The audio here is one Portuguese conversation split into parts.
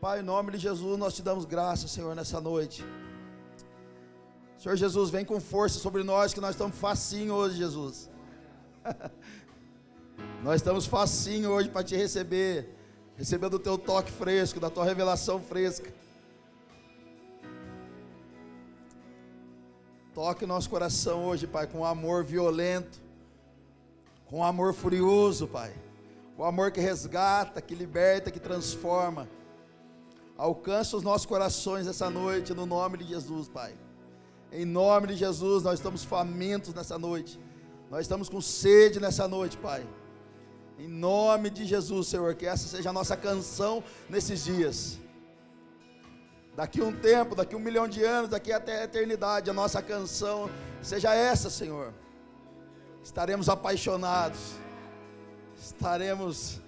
Pai, em nome de Jesus, nós te damos graças, Senhor, nessa noite. Senhor Jesus, vem com força sobre nós, que nós estamos facinho hoje, Jesus. Nós estamos facinho hoje para te receber, recebendo o teu toque fresco, da tua revelação fresca. Toque nosso coração hoje, Pai, com amor violento, com amor furioso, Pai. O amor que resgata, que liberta, que transforma. Alcança os nossos corações essa noite, no nome de Jesus, Pai. Em nome de Jesus, nós estamos famintos nessa noite. Nós estamos com sede nessa noite, Pai. Em nome de Jesus, Senhor, que essa seja a nossa canção nesses dias. Daqui a um tempo, daqui a 1 milhão de anos, daqui até a eternidade, a nossa canção seja essa, Senhor. Estaremos apaixonados. Estaremos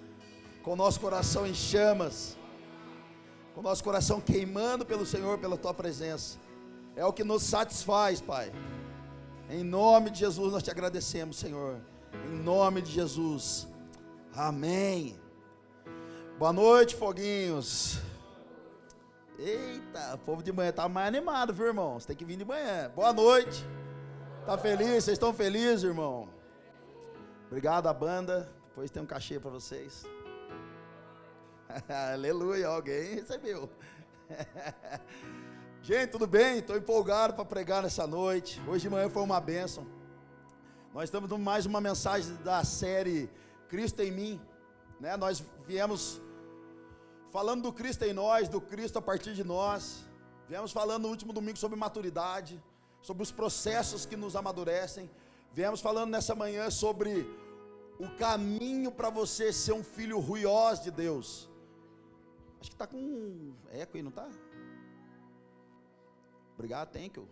com o nosso coração em chamas. Com o nosso coração queimando pelo Senhor, pela Tua presença. É o que nos satisfaz, Pai. Em nome de Jesus nós te agradecemos, Senhor. Em nome de Jesus. Amém. Boa noite, foguinhos. Eita, o povo de manhã está mais animado, viu, irmão? Você tem que vir de manhã. Boa noite. Tá feliz? Vocês estão felizes, irmão? Obrigado, a banda. Depois tem um cachê para vocês. Aleluia, alguém recebeu. Gente, tudo bem? Estou empolgado para pregar nessa noite. Hoje de manhã foi uma bênção. Nós estamos com mais uma mensagem da série Cristo em mim, né? Nós viemos falando do Cristo em nós, do Cristo a partir de nós. Viemos falando no último domingo sobre maturidade, sobre os processos que nos amadurecem. Viemos falando nessa manhã sobre o caminho para você ser um filho ruioso de Deus. Acho que está com eco aí, não está? Obrigado, thank you.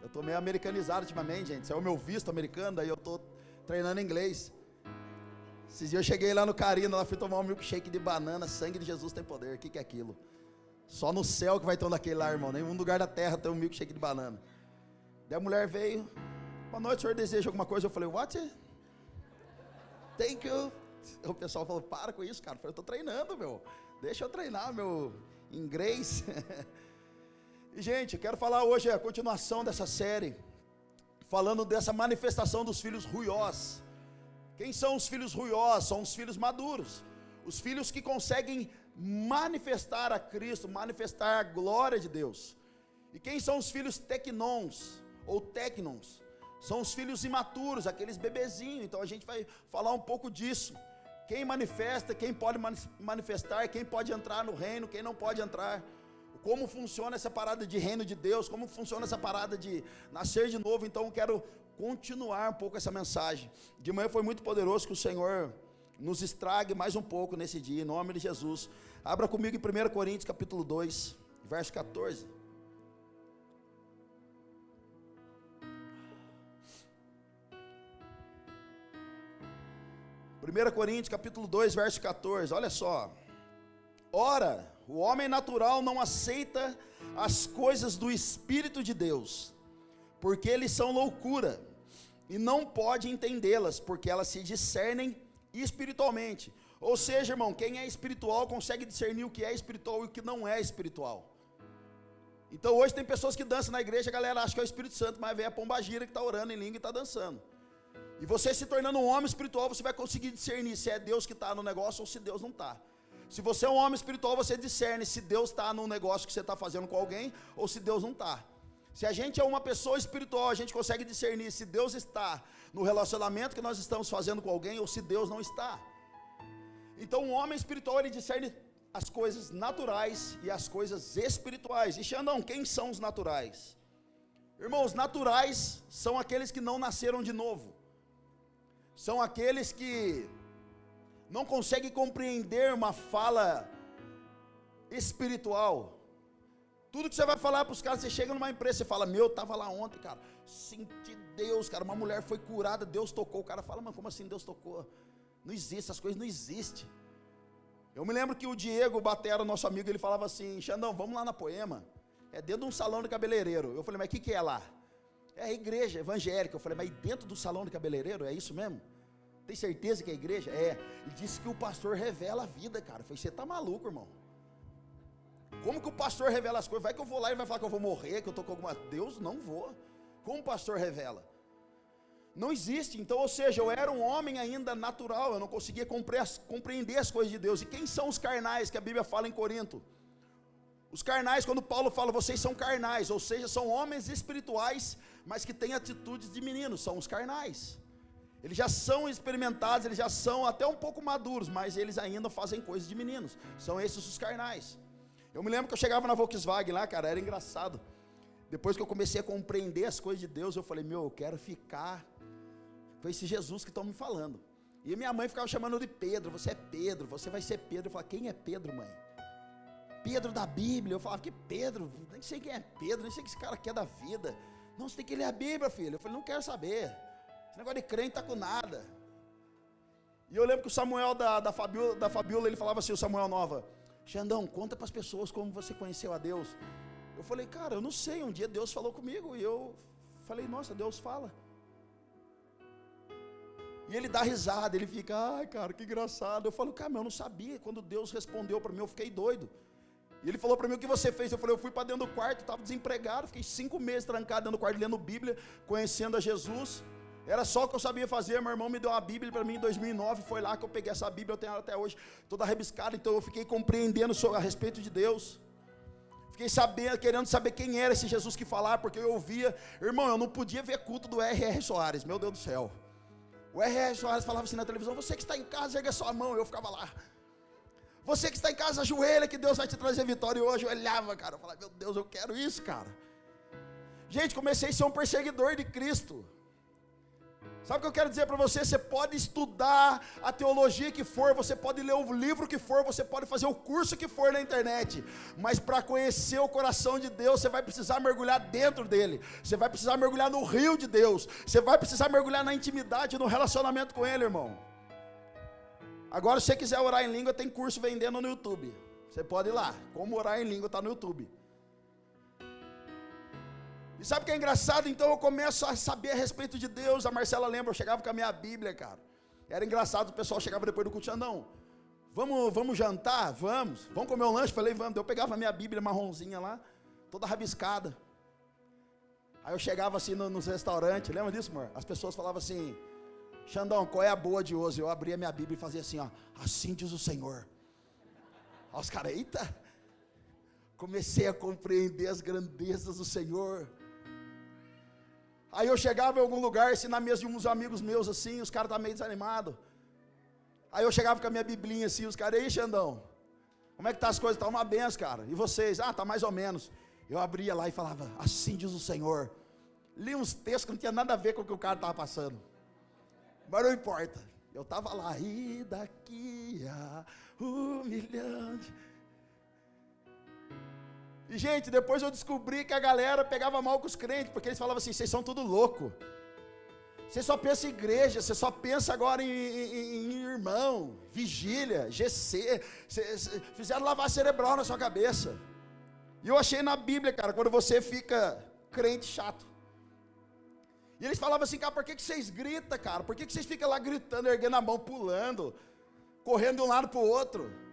Eu estou meio americanizado ultimamente, gente. Isso é o meu visto americano, daí eu estou treinando inglês. Esses dias eu cheguei lá no Carina, lá fui tomar um milkshake de banana. Sangue de Jesus tem poder. O que é aquilo? Só no céu que vai ter um daquele lá, irmão. Nenhum lugar da terra tem um milkshake de banana. Daí a mulher veio. Boa noite, o senhor deseja alguma coisa? Eu falei, what? Thank you. O pessoal falou, para com isso, cara. Eu falei, eu estou treinando, meu. Deixa eu treinar meu inglês. E, gente, eu quero falar hoje a continuação dessa série, falando dessa manifestação dos filhos ruiosos. Quem são os filhos ruiosos? São os filhos maduros. Os filhos que conseguem manifestar a Cristo, manifestar a glória de Deus. E quem são os filhos tecnons, ou tecnons? São os filhos imaturos, aqueles bebezinhos. Então a gente vai falar um pouco disso. Quem manifesta, quem pode manifestar, quem pode entrar no reino, quem não pode entrar. Como funciona essa parada de reino de Deus, como funciona essa parada de nascer de novo. Então eu quero continuar um pouco essa mensagem. De manhã foi muito poderoso, que o Senhor nos estrague mais um pouco nesse dia, em nome de Jesus. Abra comigo em 1 Coríntios capítulo 2, verso 14. 1 Coríntios capítulo 2, verso 14, olha só. Ora, o homem natural não aceita as coisas do Espírito de Deus, porque eles são loucura, e não pode entendê-las, porque elas se discernem espiritualmente. Ou seja, irmão, quem é espiritual consegue discernir o que é espiritual e o que não é espiritual. Então hoje tem pessoas que dançam na igreja, a galera acha que é o Espírito Santo, mas vem a pombagira que está orando em língua e está dançando. E você se tornando um homem espiritual, você vai conseguir discernir se é Deus que está no negócio ou se Deus não está. Se você é um homem espiritual, você discerne se Deus está no negócio que você está fazendo com alguém ou se Deus não está. Se a gente é uma pessoa espiritual, a gente consegue discernir se Deus está no relacionamento que nós estamos fazendo com alguém ou se Deus não está. Então um homem espiritual, ele discerne as coisas naturais e as coisas espirituais. E Xandão, quem são os naturais? Irmãos, naturais são aqueles que não nasceram de novo. São aqueles que não conseguem compreender uma fala espiritual. Tudo que você vai falar para os caras, você chega numa empresa, você fala, meu, estava lá ontem, cara, senti Deus, cara, uma mulher foi curada, Deus tocou. O cara fala, mas como assim Deus tocou? Não existe, essas coisas não existem. Eu me lembro que o Diego Batera, nosso amigo, ele falava assim, Xandão, vamos lá na Poema, é dentro de um salão de cabeleireiro. Eu falei, mas o que é lá? É a igreja evangélica. Eu falei, mas dentro do salão de cabeleireiro, é isso mesmo? Tem certeza que é a igreja? É. E disse que o pastor revela a vida, cara. Eu falei, você tá maluco, irmão? Como que o pastor revela as coisas? Vai que eu vou lá e vai falar que eu vou morrer, que eu estou com alguma... Deus, não vou. Como o pastor revela? Não existe. Então, ou seja, eu era um homem ainda natural, eu não conseguia compreender as coisas de Deus. E quem são os carnais que a Bíblia fala em Corinto? Os carnais, quando Paulo fala, vocês são carnais, ou seja, são homens espirituais, mas que têm atitudes de meninos, são os carnais. Eles já são experimentados, eles já são até um pouco maduros, mas eles ainda fazem coisas de meninos. São esses os carnais. Eu me lembro que eu chegava na Volkswagen lá, cara, era engraçado. Depois que eu comecei a compreender as coisas de Deus, eu falei, eu quero ficar com esse Jesus que estão me falando. E minha mãe ficava chamando de Pedro, você é Pedro, você vai ser Pedro. Eu falava, quem é Pedro, mãe? Pedro da Bíblia. Eu falava, que Pedro? Nem sei quem é Pedro, nem sei o que esse cara quer da vida. Não, você tem que ler a Bíblia, filho. Eu falei, não quero saber. Esse negócio de crente tá com nada. E eu lembro que o Samuel da Fabiola, ele falava assim, o Samuel Nova, Xandão, conta para as pessoas como você conheceu a Deus. Eu falei, cara, eu não sei, um dia Deus falou comigo, e eu falei, nossa, Deus fala. E ele dá risada, ele fica, ai cara, que engraçado. Eu falo, cara, eu não sabia, quando Deus respondeu para mim, eu fiquei doido. E ele falou para mim, o que você fez? Eu falei, eu fui para dentro do quarto, estava desempregado, fiquei 5 meses trancado dentro do quarto, lendo Bíblia, conhecendo a Jesus. Era só o que eu sabia fazer. Meu irmão me deu uma Bíblia para mim em 2009, foi lá que eu peguei essa Bíblia, eu tenho ela até hoje, toda rabiscada. Então eu fiquei compreendendo a respeito de Deus. Fiquei sabendo, querendo saber quem era esse Jesus que falava, porque eu ouvia. Irmão, eu não podia ver culto do R.R. Soares, meu Deus do céu. O R.R. Soares falava assim na televisão, você que está em casa, erga sua mão. Eu ficava lá. Você que está em casa, ajoelha, que Deus vai te trazer vitória. E eu ajoelhava, cara, eu falava, meu Deus, eu quero isso, cara. Gente, comecei a ser um perseguidor de Cristo. Sabe o que eu quero dizer para você? Você pode estudar a teologia que for, você pode ler o livro que for, você pode fazer o curso que for na internet, mas para conhecer o coração de Deus, você vai precisar mergulhar dentro dele, você vai precisar mergulhar no rio de Deus, você vai precisar mergulhar na intimidade, no relacionamento com ele, irmão. Agora, se você quiser orar em língua, tem curso vendendo no YouTube, você pode ir lá, como orar em língua, está no YouTube. E sabe o que é engraçado? Então eu começo a saber a respeito de Deus. A Marcela lembra, eu chegava com a minha Bíblia, cara. Era engraçado, o pessoal chegava depois do culto, Xandão, vamos jantar? Vamos comer um lanche? Falei, vamos. Eu pegava a minha Bíblia marronzinha lá, toda rabiscada. Aí eu chegava assim nos restaurantes, lembra disso, amor? As pessoas falavam assim, Xandão, qual é a boa de hoje? Eu abria a minha Bíblia e fazia assim, ó, assim diz o Senhor. Aí os caras, eita, comecei a compreender as grandezas do Senhor. Aí eu chegava em algum lugar, assim, na mesa de uns amigos meus, assim, os caras estavam meio desanimados. Aí eu chegava com a minha biblinha, assim, os caras, ei, Xandão, como é que tá as coisas? Tá uma benção, cara. E vocês? Ah, tá mais ou menos. Eu abria lá e falava, assim diz o Senhor. Li uns textos que não tinha nada a ver com o que o cara estava passando. Mas não importa. Eu estava lá, e daqui a humilhante. E gente, depois eu descobri que a galera pegava mal com os crentes, porque eles falavam assim, vocês são tudo louco. Você só pensa em igreja, você só pensa agora em irmão, vigília, GC, fizeram lavar cerebral na sua cabeça. E eu achei na Bíblia, cara, quando você fica crente chato. E eles falavam assim, cara, por que vocês gritam, cara? Por que vocês ficam lá gritando, erguendo a mão, pulando, correndo de um lado para o outro?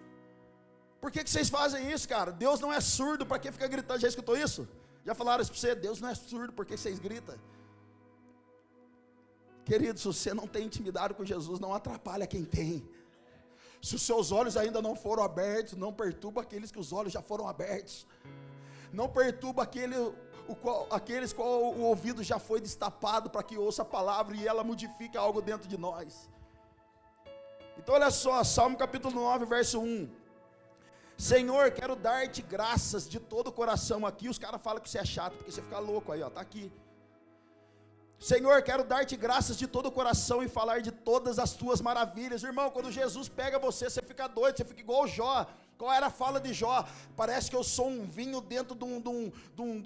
Por que vocês fazem isso, cara? Deus não é surdo, para que ficar gritando? Já escutou isso? Já falaram isso para você? Deus não é surdo, por que vocês gritam? Querido, se você não tem intimidade com Jesus, não atrapalha quem tem. Se os seus olhos ainda não foram abertos, não perturba aqueles que os olhos já foram abertos. Não perturba aqueles qual o ouvido já foi destapado para que ouça a palavra e ela modifique algo dentro de nós. Então olha só, Salmo capítulo 9, verso 1. Senhor, quero dar-te graças de todo o coração. Aqui os caras falam que você é chato, porque você fica louco aí, ó, tá aqui. Senhor, quero dar-te graças de todo o coração e falar de todas as tuas maravilhas. Irmão, quando Jesus pega você, você fica doido, você fica igual o Jó. Qual era a fala de Jó? Parece que eu sou um vinho dentro de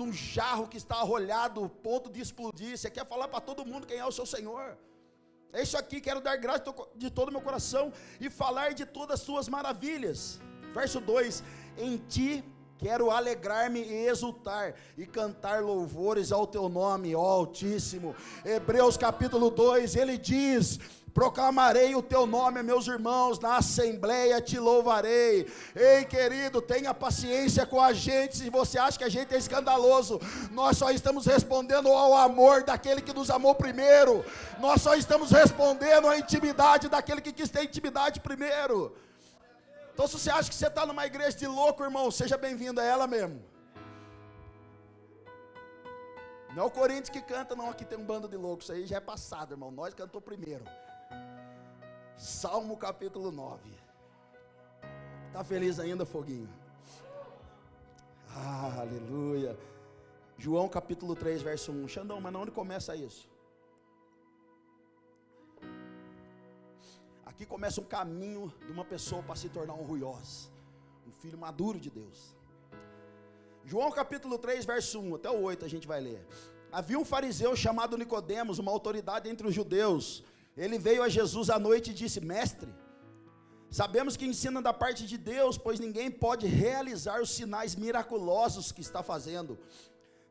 um jarro que está arrolhado, ponto de explodir. Você quer falar para todo mundo quem é o seu Senhor. É isso aqui, quero dar graças de todo o meu coração e falar de todas as tuas maravilhas. Verso 2, em ti Quero alegrar-me e exultar e cantar louvores ao teu nome, ó Altíssimo. Hebreus capítulo 2, ele diz: proclamarei o teu nome, meus irmãos, na assembleia te louvarei. Ei, querido, tenha paciência com a gente. Se você acha que a gente é escandaloso, nós só estamos respondendo ao amor daquele que nos amou primeiro. Nós só estamos respondendo à intimidade daquele que quis ter intimidade primeiro. Então, se você acha que você está numa igreja de louco, irmão, seja bem-vindo a ela mesmo. Não é o Corinthians que canta, não. Aqui tem um bando de loucos. Isso aí já é passado, irmão. Nós cantou primeiro. Salmo capítulo 9. Está feliz ainda, Foguinho? Ah, aleluia. João capítulo 3, verso 1. Xandão, mas onde começa isso? Aqui começa um caminho de uma pessoa para se tornar um ruiós, um filho maduro de Deus. João capítulo 3, verso 1, até o 8 a gente vai ler. Havia um fariseu chamado Nicodemos, uma autoridade entre os judeus. Ele veio a Jesus à noite e disse: mestre, sabemos que ensina da parte de Deus, pois ninguém pode realizar os sinais miraculosos que está fazendo,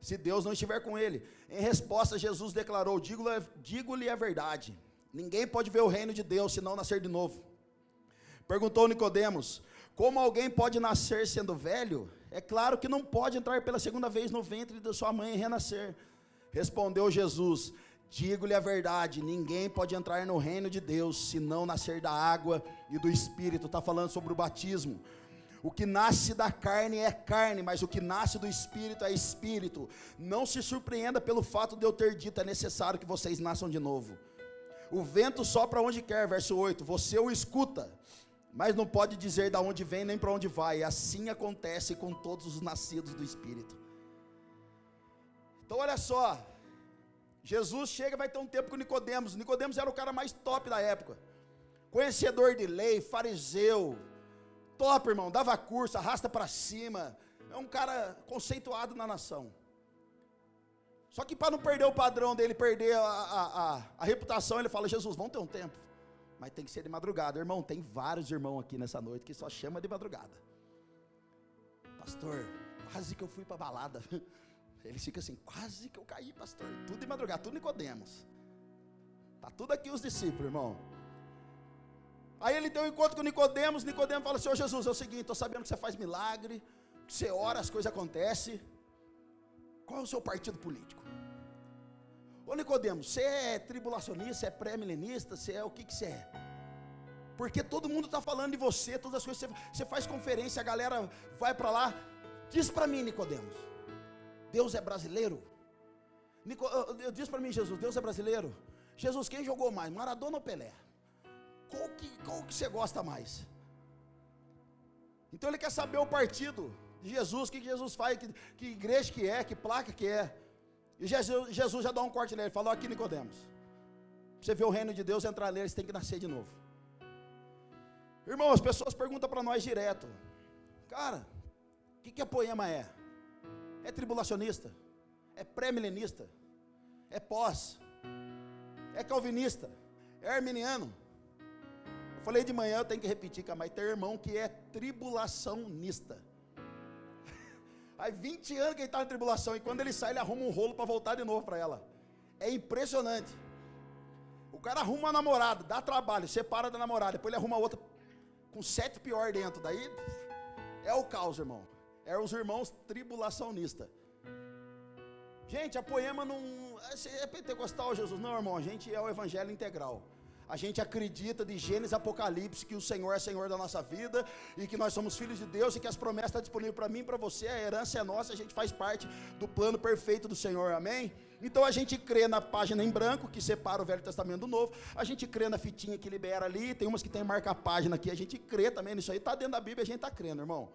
se Deus não estiver com ele. Em resposta, Jesus declarou: digo-lhe a verdade, ninguém pode ver o reino de Deus se não nascer de novo. Perguntou Nicodemos: como alguém pode nascer sendo velho? É claro que não pode entrar pela segunda vez no ventre de sua mãe e renascer. Respondeu Jesus: digo-lhe a verdade, ninguém pode entrar no reino de Deus se não nascer da água e do Espírito. Está falando sobre o batismo. O que nasce da carne é carne, mas o que nasce do Espírito é Espírito. Não se surpreenda pelo fato de eu ter dito: é necessário que vocês nasçam de novo. O vento sopra onde quer, verso 8, você o escuta, mas não pode dizer de onde vem nem para onde vai. Assim acontece com todos os nascidos do Espírito. Então olha só, Jesus chega, vai ter um tempo com Nicodemos. Nicodemos era o cara mais top da época, conhecedor de lei, fariseu, top, irmão, dava curso, arrasta para cima, é um cara conceituado na nação. Só que para não perder o padrão dele, perder a reputação, ele fala: Jesus, vamos ter um tempo, mas tem que ser de madrugada. Irmão, tem vários irmãos aqui nessa noite que só chama de madrugada. Pastor, quase que eu fui para balada. Ele fica assim: quase que eu caí, pastor. Tudo de madrugada, tudo Nicodemos. Tá tudo aqui os discípulos, irmão. Aí ele tem um encontro com Nicodemos. Nicodemos fala: Senhor Jesus, é o seguinte, estou sabendo que você faz milagre, que você ora, as coisas acontecem. Qual é o seu partido político? Ô Nicodemos, você é tribulacionista, você é pré-milenista, você é o que você é? Porque todo mundo está falando de você, todas as coisas, você faz conferência, a galera vai para lá. Diz para mim, Nicodemos, Deus é brasileiro? Diz para mim, Jesus, Deus é brasileiro? Jesus, quem jogou mais, Maradona ou Pelé? Qual que você gosta mais? Então ele quer saber o partido de Jesus, o que Jesus faz, que igreja que é, que placa que é. E Jesus já dá um corte nele, ele falou: aqui Nicodemos, pra você ver o reino de Deus entrar nele, você tem que nascer de novo. Irmão, as pessoas perguntam para nós direto: cara, o que a Poema é? É tribulacionista? É pré-milenista? É pós? É calvinista? É arminiano? Eu falei de manhã, eu tenho que repetir, mas tem irmão que é tribulacionista. Aí 20 anos que ele está na tribulação, e quando ele sai, ele arruma um rolo para voltar de novo para ela. É impressionante. O cara arruma uma namorada, dá trabalho, separa da namorada, depois ele arruma outra com 7 pior dentro. Daí é o caos, irmão. É os irmãos tribulacionistas. Gente, a Poema não é pentecostal, Jesus. Não, irmão, a gente é o evangelho integral. A gente acredita de Gênesis a Apocalipse que o Senhor é Senhor da nossa vida e que nós somos filhos de Deus e que as promessas estão disponíveis para mim e para você, a herança é nossa, a gente faz parte do plano perfeito do Senhor, amém? Então a gente crê na página em branco que separa o Velho Testamento do Novo, a gente crê na fitinha que libera ali, tem umas que tem marca a página aqui, a gente crê também nisso aí, está dentro da Bíblia, a gente está crendo, irmão.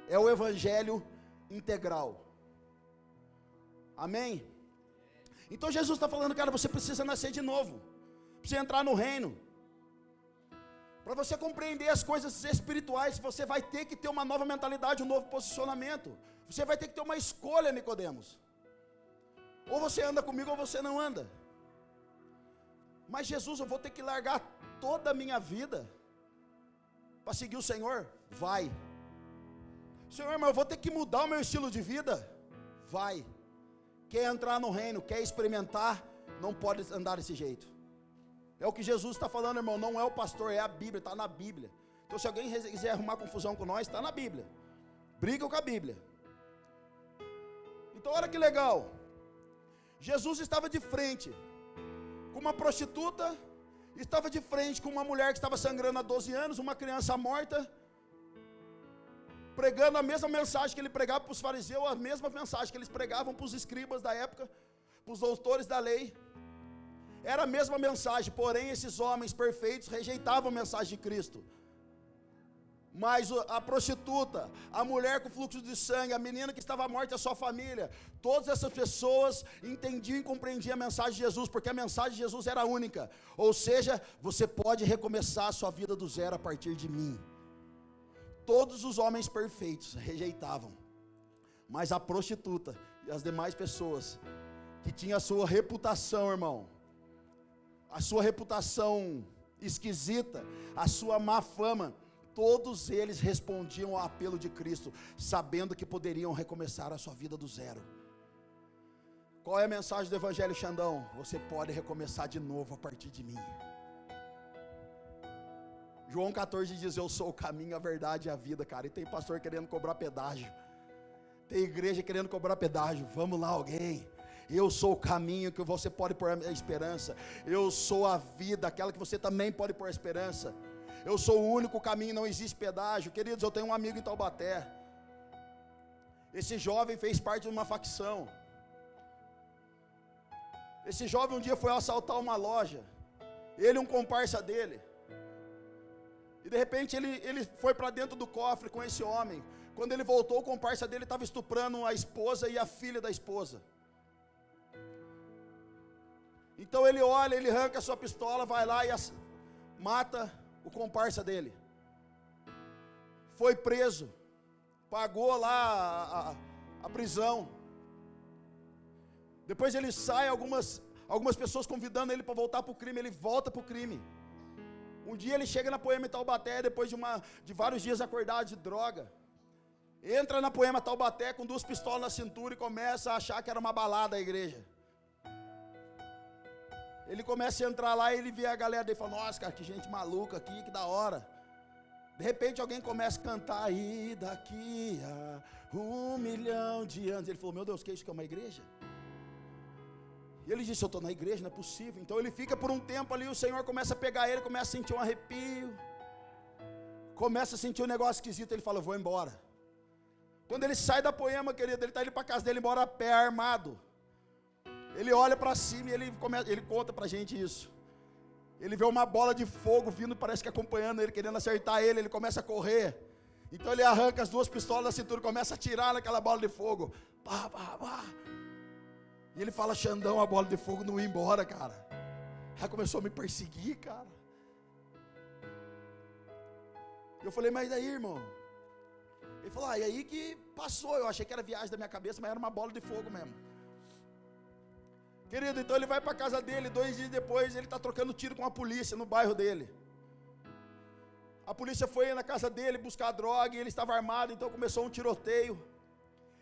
É o evangelho integral, amém? Então Jesus está falando, cara, você precisa nascer de novo. Para você entrar no reino, para você compreender as coisas espirituais, você vai ter que ter uma nova mentalidade, um novo posicionamento. Você vai ter que ter uma escolha, Nicodemos. Ou você anda comigo ou você não anda. Mas Jesus, eu vou ter que largar toda a minha vida para seguir o Senhor? Vai. Senhor, mas eu vou ter que mudar o meu estilo de vida? Vai. Quer entrar no reino, quer experimentar, não pode andar desse jeito. É o que Jesus está falando, irmão, não é o pastor, é a Bíblia, está na Bíblia. Então se alguém quiser arrumar confusão com nós, está na Bíblia. Briga com a Bíblia. Então olha que legal. Jesus estava de frente com uma prostituta, estava de frente com uma mulher que estava sangrando há 12 anos, uma criança morta, pregando a mesma mensagem que ele pregava para os fariseus, a mesma mensagem que eles pregavam para os escribas da época, para os doutores da lei. Era a mesma mensagem, porém esses homens perfeitos rejeitavam a mensagem de Cristo. Mas a prostituta, a mulher com fluxo de sangue, a menina que estava morta, a sua família, todas essas pessoas entendiam e compreendiam a mensagem de Jesus, porque a mensagem de Jesus era única. Ou seja, você pode recomeçar a sua vida do zero a partir de mim. Todos os homens perfeitos rejeitavam, mas a prostituta e as demais pessoas que tinham a sua reputação, irmão, a sua reputação esquisita, a sua má fama, todos eles respondiam ao apelo de Cristo, sabendo que poderiam recomeçar a sua vida do zero. Qual é a mensagem do Evangelho, Xandão? Você pode recomeçar de novo a partir de mim. João 14 diz, eu sou o caminho, a verdade e a vida, cara. E tem pastor querendo cobrar pedágio, tem igreja querendo cobrar pedágio. Vamos lá, alguém. Eu sou o caminho que você pode pôr a esperança. Eu sou a vida, aquela que você também pode pôr a esperança. Eu sou o único caminho, não existe pedágio. Queridos, eu tenho um amigo em Taubaté. Esse jovem fez parte de uma facção. Esse jovem um dia foi assaltar uma loja. Ele e um comparsa dele. E de repente ele foi para dentro do cofre com esse homem. Quando ele voltou, o comparsa dele estava estuprando a esposa e a filha da esposa. Então ele olha, ele arranca a sua pistola, vai lá e mata o comparsa dele. Foi preso, pagou lá a prisão. Depois ele sai, algumas pessoas convidando ele para voltar para o crime, ele volta para o crime. Um dia ele chega na Poema Taubaté, depois de vários dias acordado de droga. Entra na Poema Taubaté com 2 pistolas na cintura e começa a achar que era uma balada a igreja. Ele começa a entrar lá e ele vê a galera dele e fala, nossa, cara, que gente maluca aqui, que da hora. De repente alguém começa a cantar, e daqui a 1 milhão de anos. Ele falou, meu Deus, que isso que é uma igreja? E ele disse, eu estou na igreja, não é possível. Então ele fica por um tempo ali, o Senhor começa a pegar ele, começa a sentir um arrepio, começa a sentir um negócio esquisito, ele fala, eu vou embora. Quando ele sai da Poema, querido, ele está indo para casa dele, embora a pé, armado. Ele olha para cima e ele conta para a gente isso. Ele vê uma bola de fogo vindo, parece que acompanhando ele, querendo acertar ele, ele começa a correr. Então ele arranca as 2 pistolas da cintura, começa a atirar naquela bola de fogo. Pá, pá, pá. E ele fala, Xandão, a bola de fogo não ia embora, cara. Ela começou a me perseguir, cara. Eu falei, mas daí, irmão? Ele falou, e aí que passou, eu achei que era viagem da minha cabeça, mas era uma bola de fogo mesmo. Querido, então ele vai para a casa dele, 2 dias depois ele está trocando tiro com a polícia no bairro dele. A polícia foi na casa dele buscar droga e ele estava armado, então começou um tiroteio.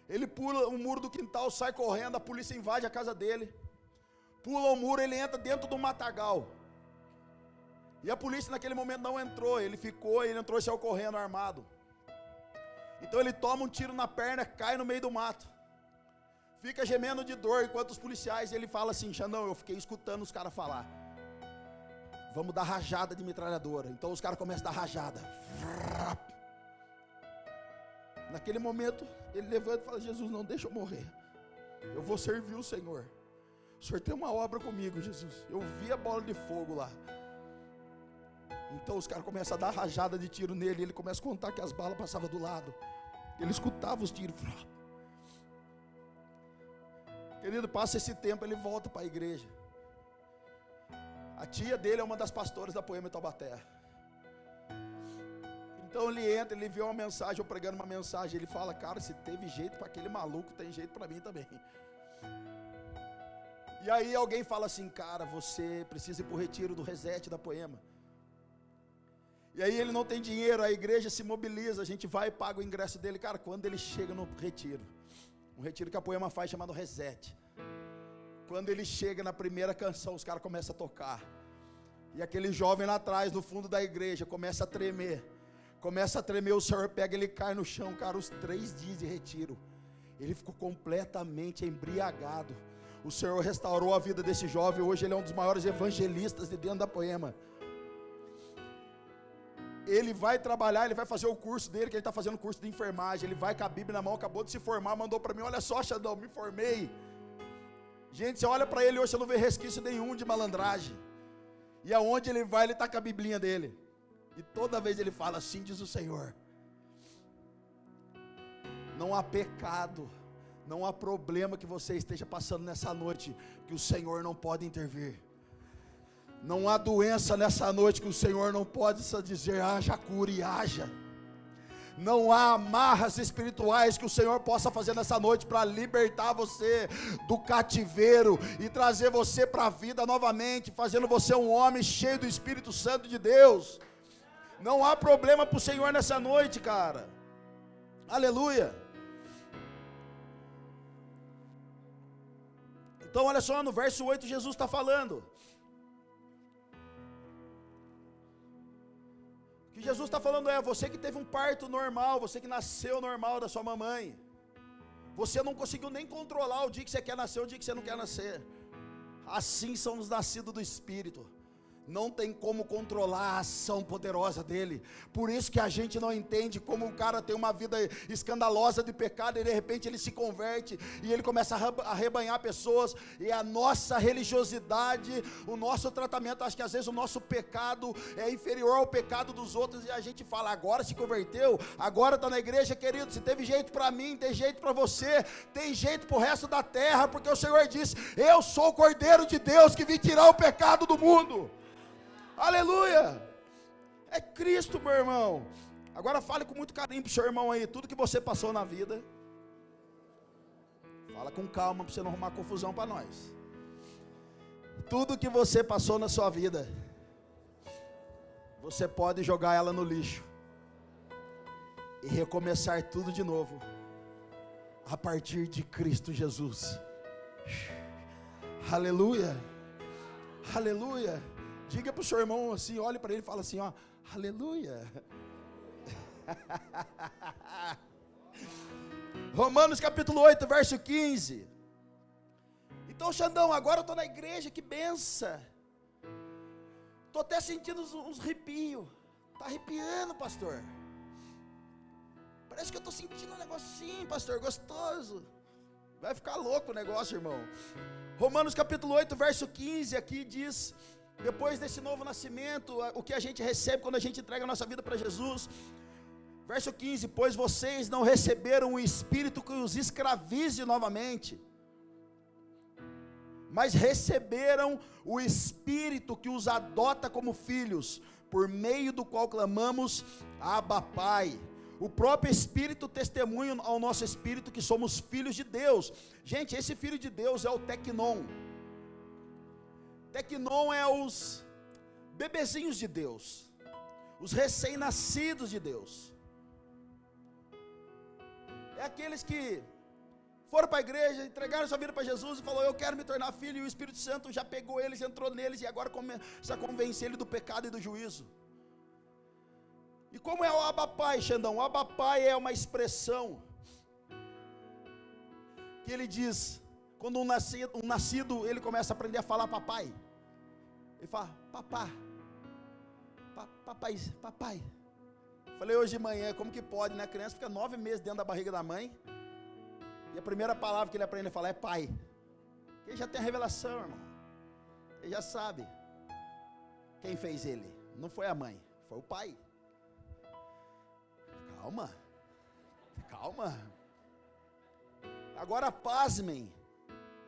Ele pula o muro do quintal, sai correndo, a polícia invade a casa dele. Pula o muro, ele entra dentro do matagal. E a polícia naquele momento não entrou, ele entrou e saiu correndo armado. Então ele toma um tiro na perna, cai no meio do mato. Fica gemendo de dor, enquanto os policiais, ele fala assim, Xandão, eu fiquei escutando os caras falar, vamos dar rajada de metralhadora. Então os caras começam a dar rajada. Naquele momento, ele levanta e fala, Jesus, não deixa eu morrer, eu vou servir o Senhor. O Senhor tem uma obra comigo, Jesus. Eu vi a bola de fogo lá. Então os caras começam a dar rajada de tiro nele, ele começa a contar que as balas passavam do lado. Ele escutava os tiros. Querido, passa esse tempo, ele volta para a igreja. A tia dele é uma das pastoras da Poema Taubaté. Então ele entra, ele vê uma mensagem, eu pregando uma mensagem, ele fala, cara, se teve jeito para aquele maluco, tem jeito para mim também. E aí alguém fala assim, cara, você precisa ir para o retiro do Reset da Poema. E aí ele não tem dinheiro, a igreja se mobiliza, a gente vai e paga o ingresso dele. Cara, quando ele chega no retiro, um retiro que a Poema faz chamado Reset, quando ele chega na primeira canção, os caras começam a tocar, e aquele jovem lá atrás, no fundo da igreja, começa a tremer, o Senhor pega, ele cai no chão. Cara, os 3 dias de retiro, ele ficou completamente embriagado. O Senhor restaurou a vida desse jovem, hoje ele é um dos maiores evangelistas de dentro da Poema. Ele vai trabalhar, ele vai fazer o curso dele, que ele está fazendo o curso de enfermagem, ele vai com a Bíblia na mão, acabou de se formar, mandou para mim, olha só, Xandão, me formei. Gente, você olha para ele hoje, você não vê resquício nenhum de malandragem, e aonde ele vai, ele está com a Biblinha dele, e toda vez ele fala, assim diz o Senhor. Não há pecado, não há problema que você esteja passando nessa noite, que o Senhor não pode intervir. Não há doença nessa noite que o Senhor não pode só dizer, haja cura e haja. Não há amarras espirituais que o Senhor possa fazer nessa noite para libertar você do cativeiro e trazer você para a vida novamente, fazendo você um homem cheio do Espírito Santo de Deus. Não há problema para o Senhor nessa noite, cara. Aleluia. Então olha só, no verso 8 Jesus está falando. O que Jesus está falando é, você que teve um parto normal, você que nasceu normal da sua mamãe, você não conseguiu nem controlar o dia que você quer nascer, o dia que você não quer nascer. Assim são os nascidos do Espírito. Não tem como controlar a ação poderosa dele. Por isso que a gente não entende como um cara tem uma vida escandalosa de pecado e de repente ele se converte e ele começa a arrebanhar pessoas. E a nossa religiosidade, o nosso tratamento, acho que às vezes o nosso pecado é inferior ao pecado dos outros e a gente fala, agora se converteu, agora está na igreja, querido, se teve jeito para mim, tem jeito para você, tem jeito para o resto da terra, porque o Senhor disse, eu sou o Cordeiro de Deus que vim tirar o pecado do mundo. Aleluia, é Cristo, meu irmão. Agora fale com muito carinho para o seu irmão aí, tudo que você passou na vida, fala com calma para você não arrumar confusão para nós. Tudo que você passou na sua vida, você pode jogar ela no lixo e recomeçar tudo de novo, a partir de Cristo Jesus. Aleluia, aleluia. Diga para o seu irmão assim, olhe para ele e fala assim, ó, aleluia. Romanos capítulo 8, verso 15. Então, Xandão, agora eu estou na igreja, que benção. Estou até sentindo uns arrepios. Está arrepiando, pastor. Parece que eu estou sentindo um negocinho, pastor, gostoso. Vai ficar louco o negócio, irmão. Romanos capítulo 8, verso 15, aqui diz... Depois desse novo nascimento, o que a gente recebe quando a gente entrega a nossa vida para Jesus. Verso 15, pois vocês não receberam um espírito que os escravize novamente, mas receberam o espírito que os adota como filhos, por meio do qual clamamos, Abba, Pai. O próprio Espírito testemunha ao nosso espírito que somos filhos de Deus. Gente, esse filho de Deus é o Tecnon. Tecnon é os bebezinhos de Deus, os recém-nascidos de Deus, é aqueles que foram para a igreja, entregaram sua vida para Jesus e falou, eu quero me tornar filho, e o Espírito Santo já pegou eles, entrou neles, e agora começa a convencer ele do pecado e do juízo. E como é o Abba Pai, Xandão? O Abba Pai é uma expressão que ele diz... Quando um nascido, ele começa a aprender a falar papai. Ele fala, papai. Falei hoje de manhã, como que pode, né? A criança fica 9 meses dentro da barriga da mãe. E a primeira palavra que ele aprende a falar é pai. Ele já tem a revelação, irmão. Ele já sabe. Quem fez ele? Não foi a mãe, foi o pai. Calma. Agora pasmem.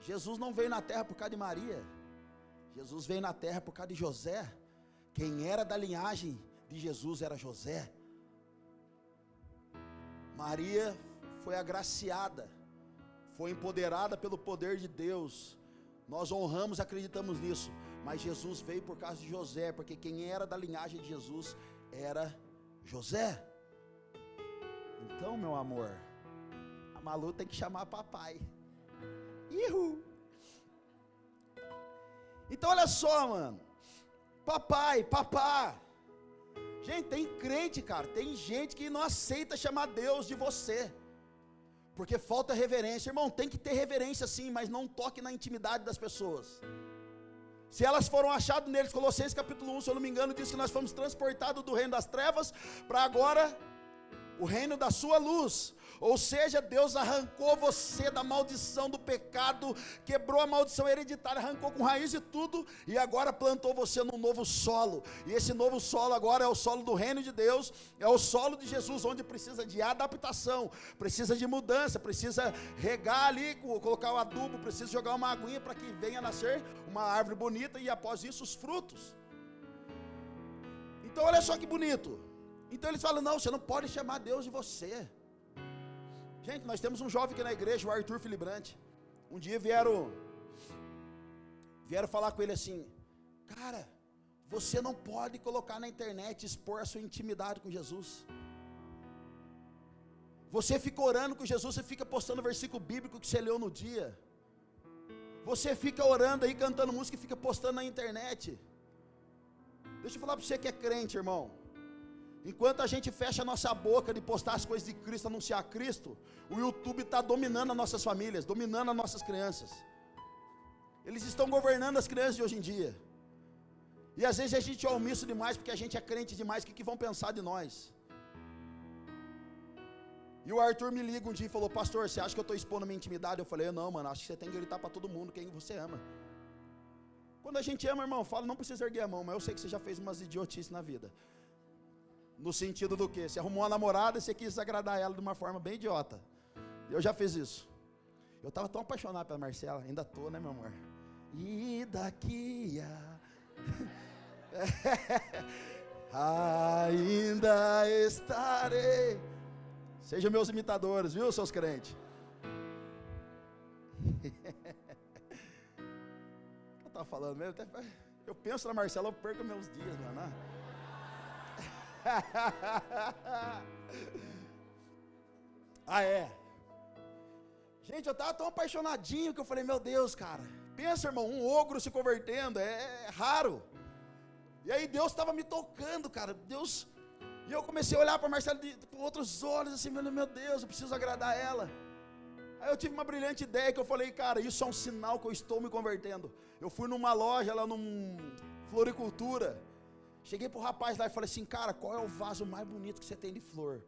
Jesus não veio na terra por causa de Maria, Jesus veio na terra por causa de José. Quem era da linhagem de Jesus era José. Maria foi agraciada, foi empoderada pelo poder de Deus. Nós honramos, acreditamos nisso. Mas Jesus veio por causa de José, porque quem era da linhagem de Jesus era José. Então, meu amor, a Malu tem que chamar papai. Ihu! Então, olha só, mano. Papai, papá. Gente, tem crente, cara. Tem gente que não aceita chamar Deus de você, porque falta reverência. Irmão, tem que ter reverência sim, mas não toque na intimidade das pessoas. Se elas foram achadas neles, Colossenses capítulo 1, se eu não me engano, diz que nós fomos transportados do reino das trevas para agora o reino da sua luz. Ou seja, Deus arrancou você da maldição do pecado, quebrou a maldição hereditária, arrancou com raiz e tudo, e agora plantou você num novo solo. E esse novo solo agora é o solo do reino de Deus, é o solo de Jesus, onde precisa de adaptação, precisa de mudança, precisa regar ali, colocar o adubo, precisa jogar uma aguinha para que venha nascer uma árvore bonita e após isso os frutos. Então olha só que bonito. Então eles falam, não, você não pode chamar Deus de você. Gente, nós temos um jovem aqui na igreja, o Arthur Filibrante. Um dia vieram falar com ele assim, cara, você não pode colocar na internet, expor a sua intimidade com Jesus. Você fica orando com Jesus, você fica postando versículo bíblico que você leu no dia. Você fica orando aí, cantando música e fica postando na internet. Deixa eu falar para você que é crente, irmão. Enquanto a gente fecha a nossa boca de postar as coisas de Cristo, anunciar Cristo, o YouTube está dominando as nossas famílias, dominando as nossas crianças. Eles estão governando as crianças de hoje em dia. E às vezes a gente é omisso demais, porque a gente é crente demais, o que vão pensar de nós? E o Arthur me liga um dia e falou, pastor, você acha que eu estou expondo a minha intimidade? Eu falei, não, mano, acho que você tem que gritar para todo mundo quem você ama. Quando a gente ama, irmão, fala, não precisa erguer a mão, mas eu sei que você já fez umas idiotices na vida. No sentido do quê? Você arrumou uma namorada e você quis agradar ela de uma forma bem idiota. Eu já fiz isso. Eu estava tão apaixonado pela Marcela, ainda estou, né, meu amor? E daqui ainda estarei. Sejam meus imitadores, viu, seus crentes? Eu estava falando mesmo, eu penso na Marcela, eu perco meus dias, mano. Ah, é. Gente, eu estava tão apaixonadinho que eu falei, meu Deus, cara, pensa, irmão, um ogro se convertendo, é raro. E aí Deus estava me tocando, cara, Deus. E eu comecei a olhar para a Marcela com outros olhos, assim, meu Deus, eu preciso agradar ela. Aí eu tive uma brilhante ideia, que eu falei, cara, isso é um sinal que eu estou me convertendo. Eu fui numa loja lá, floricultura. Cheguei pro rapaz lá e falei assim, cara, qual é o vaso mais bonito que você tem de flor?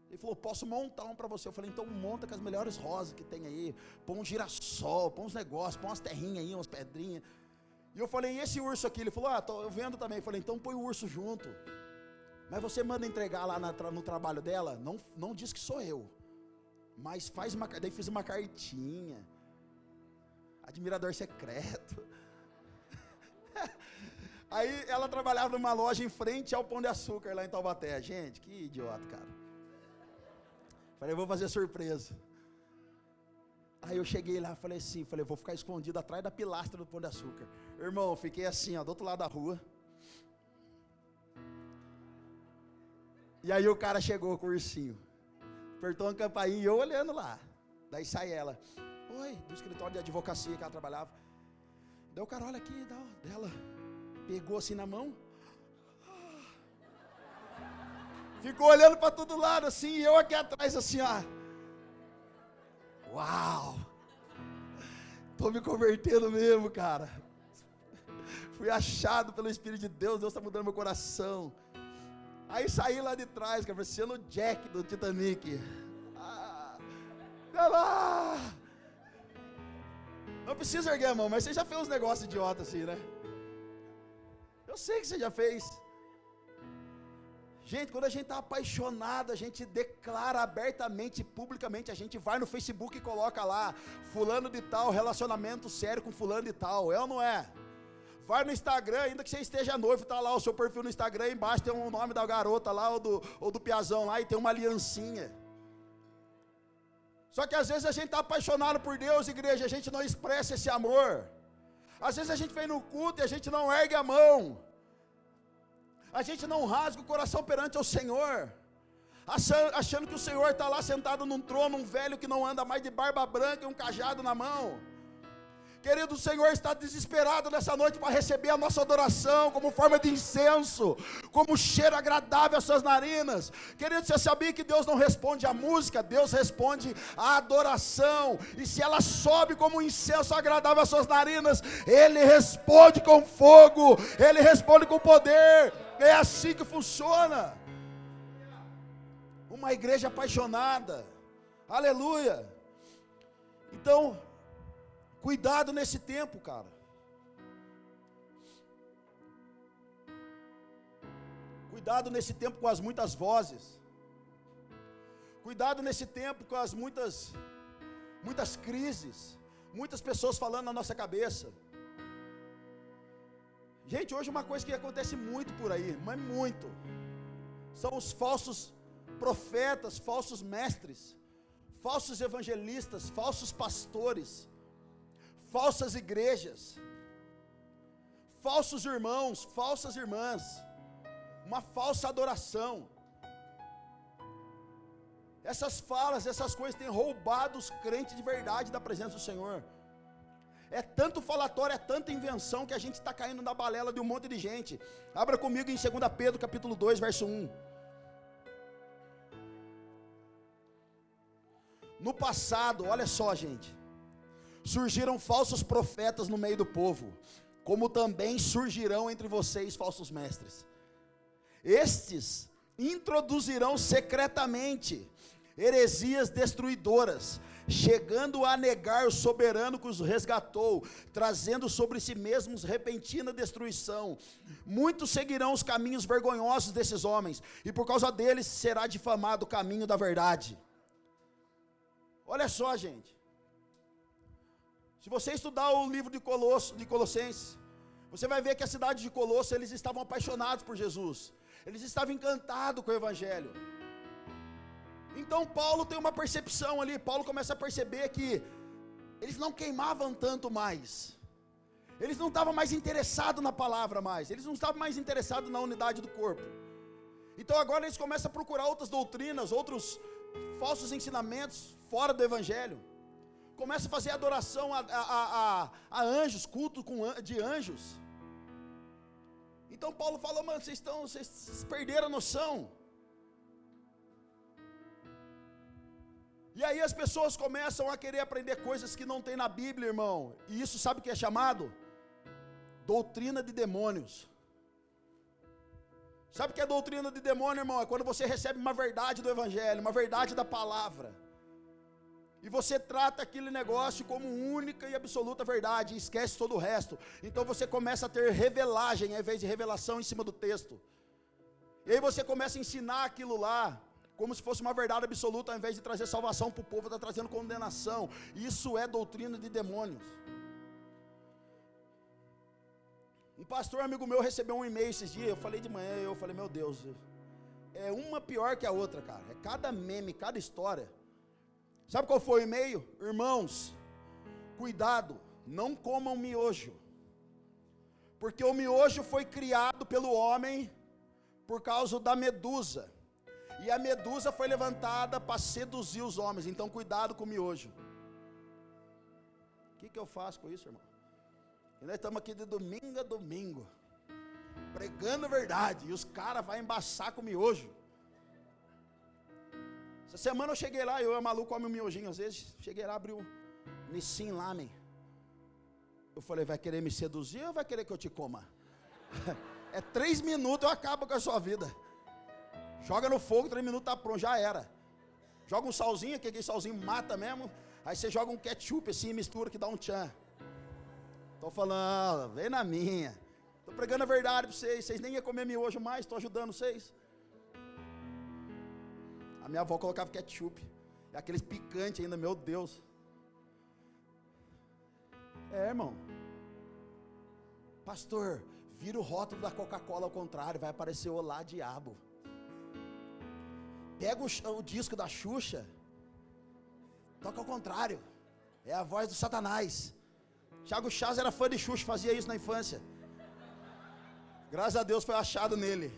Ele falou, posso montar um para você. Eu falei, então monta com as melhores rosas que tem aí, põe um girassol, põe uns negócios, põe umas terrinhas aí, umas pedrinhas. E eu falei, e esse urso aqui? Ele falou, eu vendo também. Eu falei, então põe o urso junto. Mas você manda entregar lá no trabalho dela? Não diz que sou eu, mas faz uma, daí fiz uma cartinha, admirador secreto. Aí ela trabalhava numa loja em frente ao Pão de Açúcar lá em Taubaté. Gente, que idiota, cara. Falei, vou fazer surpresa. Aí eu cheguei lá, falei, vou ficar escondido atrás da pilastra do Pão de Açúcar. Irmão, fiquei assim, ó, do outro lado da rua. E aí o cara chegou com o ursinho, apertou uma campainha e eu olhando lá. Daí sai ela, oi, do escritório de advocacia que ela trabalhava. Daí o cara, olha aqui, dela. Pegou assim na mão, ficou olhando para todo lado assim, e eu aqui atrás assim, ó. Uau, estou me convertendo mesmo, cara. Fui achado pelo Espírito de Deus, Deus está mudando meu coração. Aí saí lá de trás, cara, parecendo o Jack do Titanic. Não precisa erguer a mão, mas você já fez uns negócios idiotas assim, né? Eu sei que você já fez. Gente, quando a gente está apaixonado, a gente declara abertamente, publicamente, a gente vai no Facebook e coloca lá, fulano de tal, relacionamento sério com fulano de tal, é ou não é? Vai no Instagram, ainda que você esteja noivo, está lá o seu perfil no Instagram, embaixo tem o nome da garota lá, ou do piazão lá, e tem uma aliancinha. Só que às vezes a gente está apaixonado por Deus, igreja, a gente não expressa esse amor. Às vezes a gente vem no culto e a gente não ergue a mão. A gente não rasga o coração perante o Senhor, achando que o Senhor está lá sentado num trono, um velho que não anda mais de barba branca e um cajado na mão. Querido, o Senhor está desesperado nessa noite para receber a nossa adoração como forma de incenso, como cheiro agradável às suas narinas. Querido, você sabia que Deus não responde à música, Deus responde à adoração. E se ela sobe como um incenso agradável às suas narinas, Ele responde com fogo, Ele responde com poder. É assim que funciona. Uma igreja apaixonada, aleluia. Então, cuidado nesse tempo, cara. Cuidado nesse tempo com as muitas vozes. Cuidado nesse tempo com as muitas crises. Muitas pessoas falando na nossa cabeça. Gente, hoje uma coisa que acontece muito por aí, mas muito, são os falsos profetas, falsos mestres, falsos evangelistas, falsos pastores, falsas igrejas, falsos irmãos, falsas irmãs, uma falsa adoração. Essas falas, essas coisas têm roubado os crentes de verdade da presença do Senhor. É tanto falatório, é tanta invenção que a gente está caindo na balela de um monte de gente. Abra comigo em 2 Pedro capítulo 2, verso 1. No passado, olha só, gente, surgiram falsos profetas no meio do povo, como também surgirão entre vocês falsos mestres. Estes introduzirão secretamente heresias destruidoras, chegando a negar o soberano que os resgatou, trazendo sobre si mesmos repentina destruição. Muitos seguirão os caminhos vergonhosos desses homens, e por causa deles será difamado o caminho da verdade. Olha só, gente, se você estudar o livro de Colossenses, você vai ver que a cidade de Colosso, eles estavam apaixonados por Jesus, eles estavam encantados com o Evangelho. Então Paulo tem uma percepção ali, Paulo começa a perceber que eles não queimavam tanto mais, eles não estavam mais interessados na palavra mais, eles não estavam mais interessados na unidade do corpo. Então agora eles começam a procurar outras doutrinas, outros falsos ensinamentos fora do Evangelho, começa a fazer adoração a anjos, culto de anjos. Então Paulo falou, mano, vocês perderam a noção. E aí as pessoas começam a querer aprender coisas que não tem na Bíblia, irmão. E isso sabe o que é chamado? Doutrina de demônios. Sabe o que é doutrina de demônio, irmão? É quando você recebe uma verdade do Evangelho, uma verdade da palavra, e você trata aquele negócio como única e absoluta verdade, e esquece todo o resto. Então você começa a ter revelagem, ao invés de revelação em cima do texto. E aí você começa a ensinar aquilo lá, como se fosse uma verdade absoluta, ao invés de trazer salvação para o povo, está trazendo condenação. Isso é doutrina de demônios. Um pastor amigo meu recebeu um e-mail esses dias, eu falei de manhã, eu falei, meu Deus, é uma pior que a outra, cara, é cada meme, cada história. Sabe qual foi o e-mail? Irmãos, cuidado, não comam miojo, porque o miojo foi criado pelo homem por causa da medusa, e a medusa foi levantada para seduzir os homens, então cuidado com o miojo. O que eu faço com isso, irmão? E nós estamos aqui de domingo a domingo, pregando a verdade, e os caras vão embaçar com o miojo. Essa semana eu cheguei lá, eu e o maluco come um miojinho às vezes, cheguei lá, abri o Nissin Lamen. Eu falei, vai querer me seduzir ou vai querer que eu te coma? É 3 minutos, eu acabo com a sua vida. Joga no fogo, 3 minutos tá pronto, já era. Joga um salzinho, que aquele salzinho mata mesmo. Aí você joga um ketchup assim, mistura que dá um tchan. Tô falando, vem na minha. Tô pregando a verdade para vocês nem iam comer miojo mais, tô ajudando vocês. A minha avó colocava ketchup, e aqueles picantes ainda, meu Deus. Irmão. Pastor, vira o rótulo da Coca-Cola ao contrário, vai aparecer olá diabo. Pega o disco da Xuxa, toca ao contrário, é a voz do Satanás. Thiago Chaz era fã de Xuxa, fazia isso na infância. Graças a Deus foi achado nele.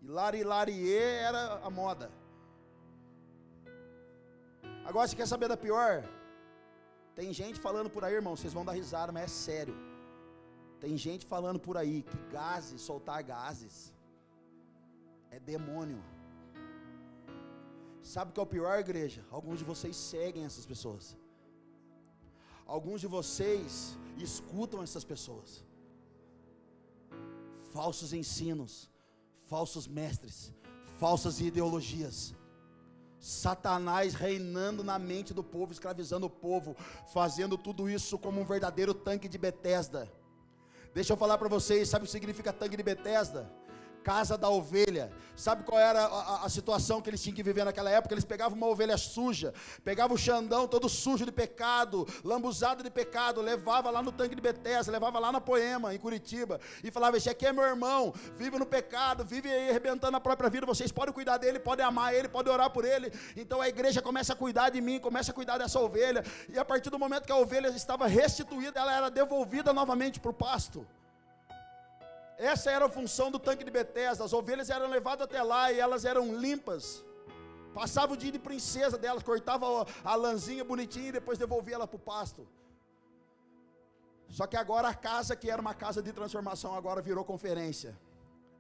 Hilariê era a moda. Agora você quer saber da pior? Tem gente falando por aí, irmão, vocês vão dar risada, mas é sério. Tem gente falando por aí que gases, soltar gases, é demônio. Sabe o que é o pior, igreja? Alguns de vocês seguem essas pessoas. Alguns de vocês escutam essas pessoas. Falsos ensinos, falsos mestres, falsas ideologias. Satanás reinando na mente do povo, escravizando o povo, fazendo tudo isso como um verdadeiro tanque de Betesda. Deixa eu falar para vocês, sabe o que significa tanque de Betesda? Casa da ovelha. Sabe qual era a situação que eles tinham que viver naquela época? Eles pegavam uma ovelha suja, pegavam o Xandão todo sujo de pecado, lambuzado de pecado, levava lá no tanque de Betesda, levava lá na Poema, em Curitiba, e falava: esse aqui é meu irmão, vive no pecado, vive aí arrebentando a própria vida, vocês podem cuidar dele, podem amar ele, podem orar por ele. Então a igreja começa a cuidar de mim, começa a cuidar dessa ovelha, e a partir do momento que a ovelha estava restituída, ela era devolvida novamente para o pasto. Essa era a função do tanque de Betesda. As ovelhas eram levadas até lá e elas eram limpas. Passava o dia de princesa delas, cortava a lãzinha bonitinha e depois devolvia ela para o pasto. Só que agora a casa, que era uma casa de transformação, agora virou conferência.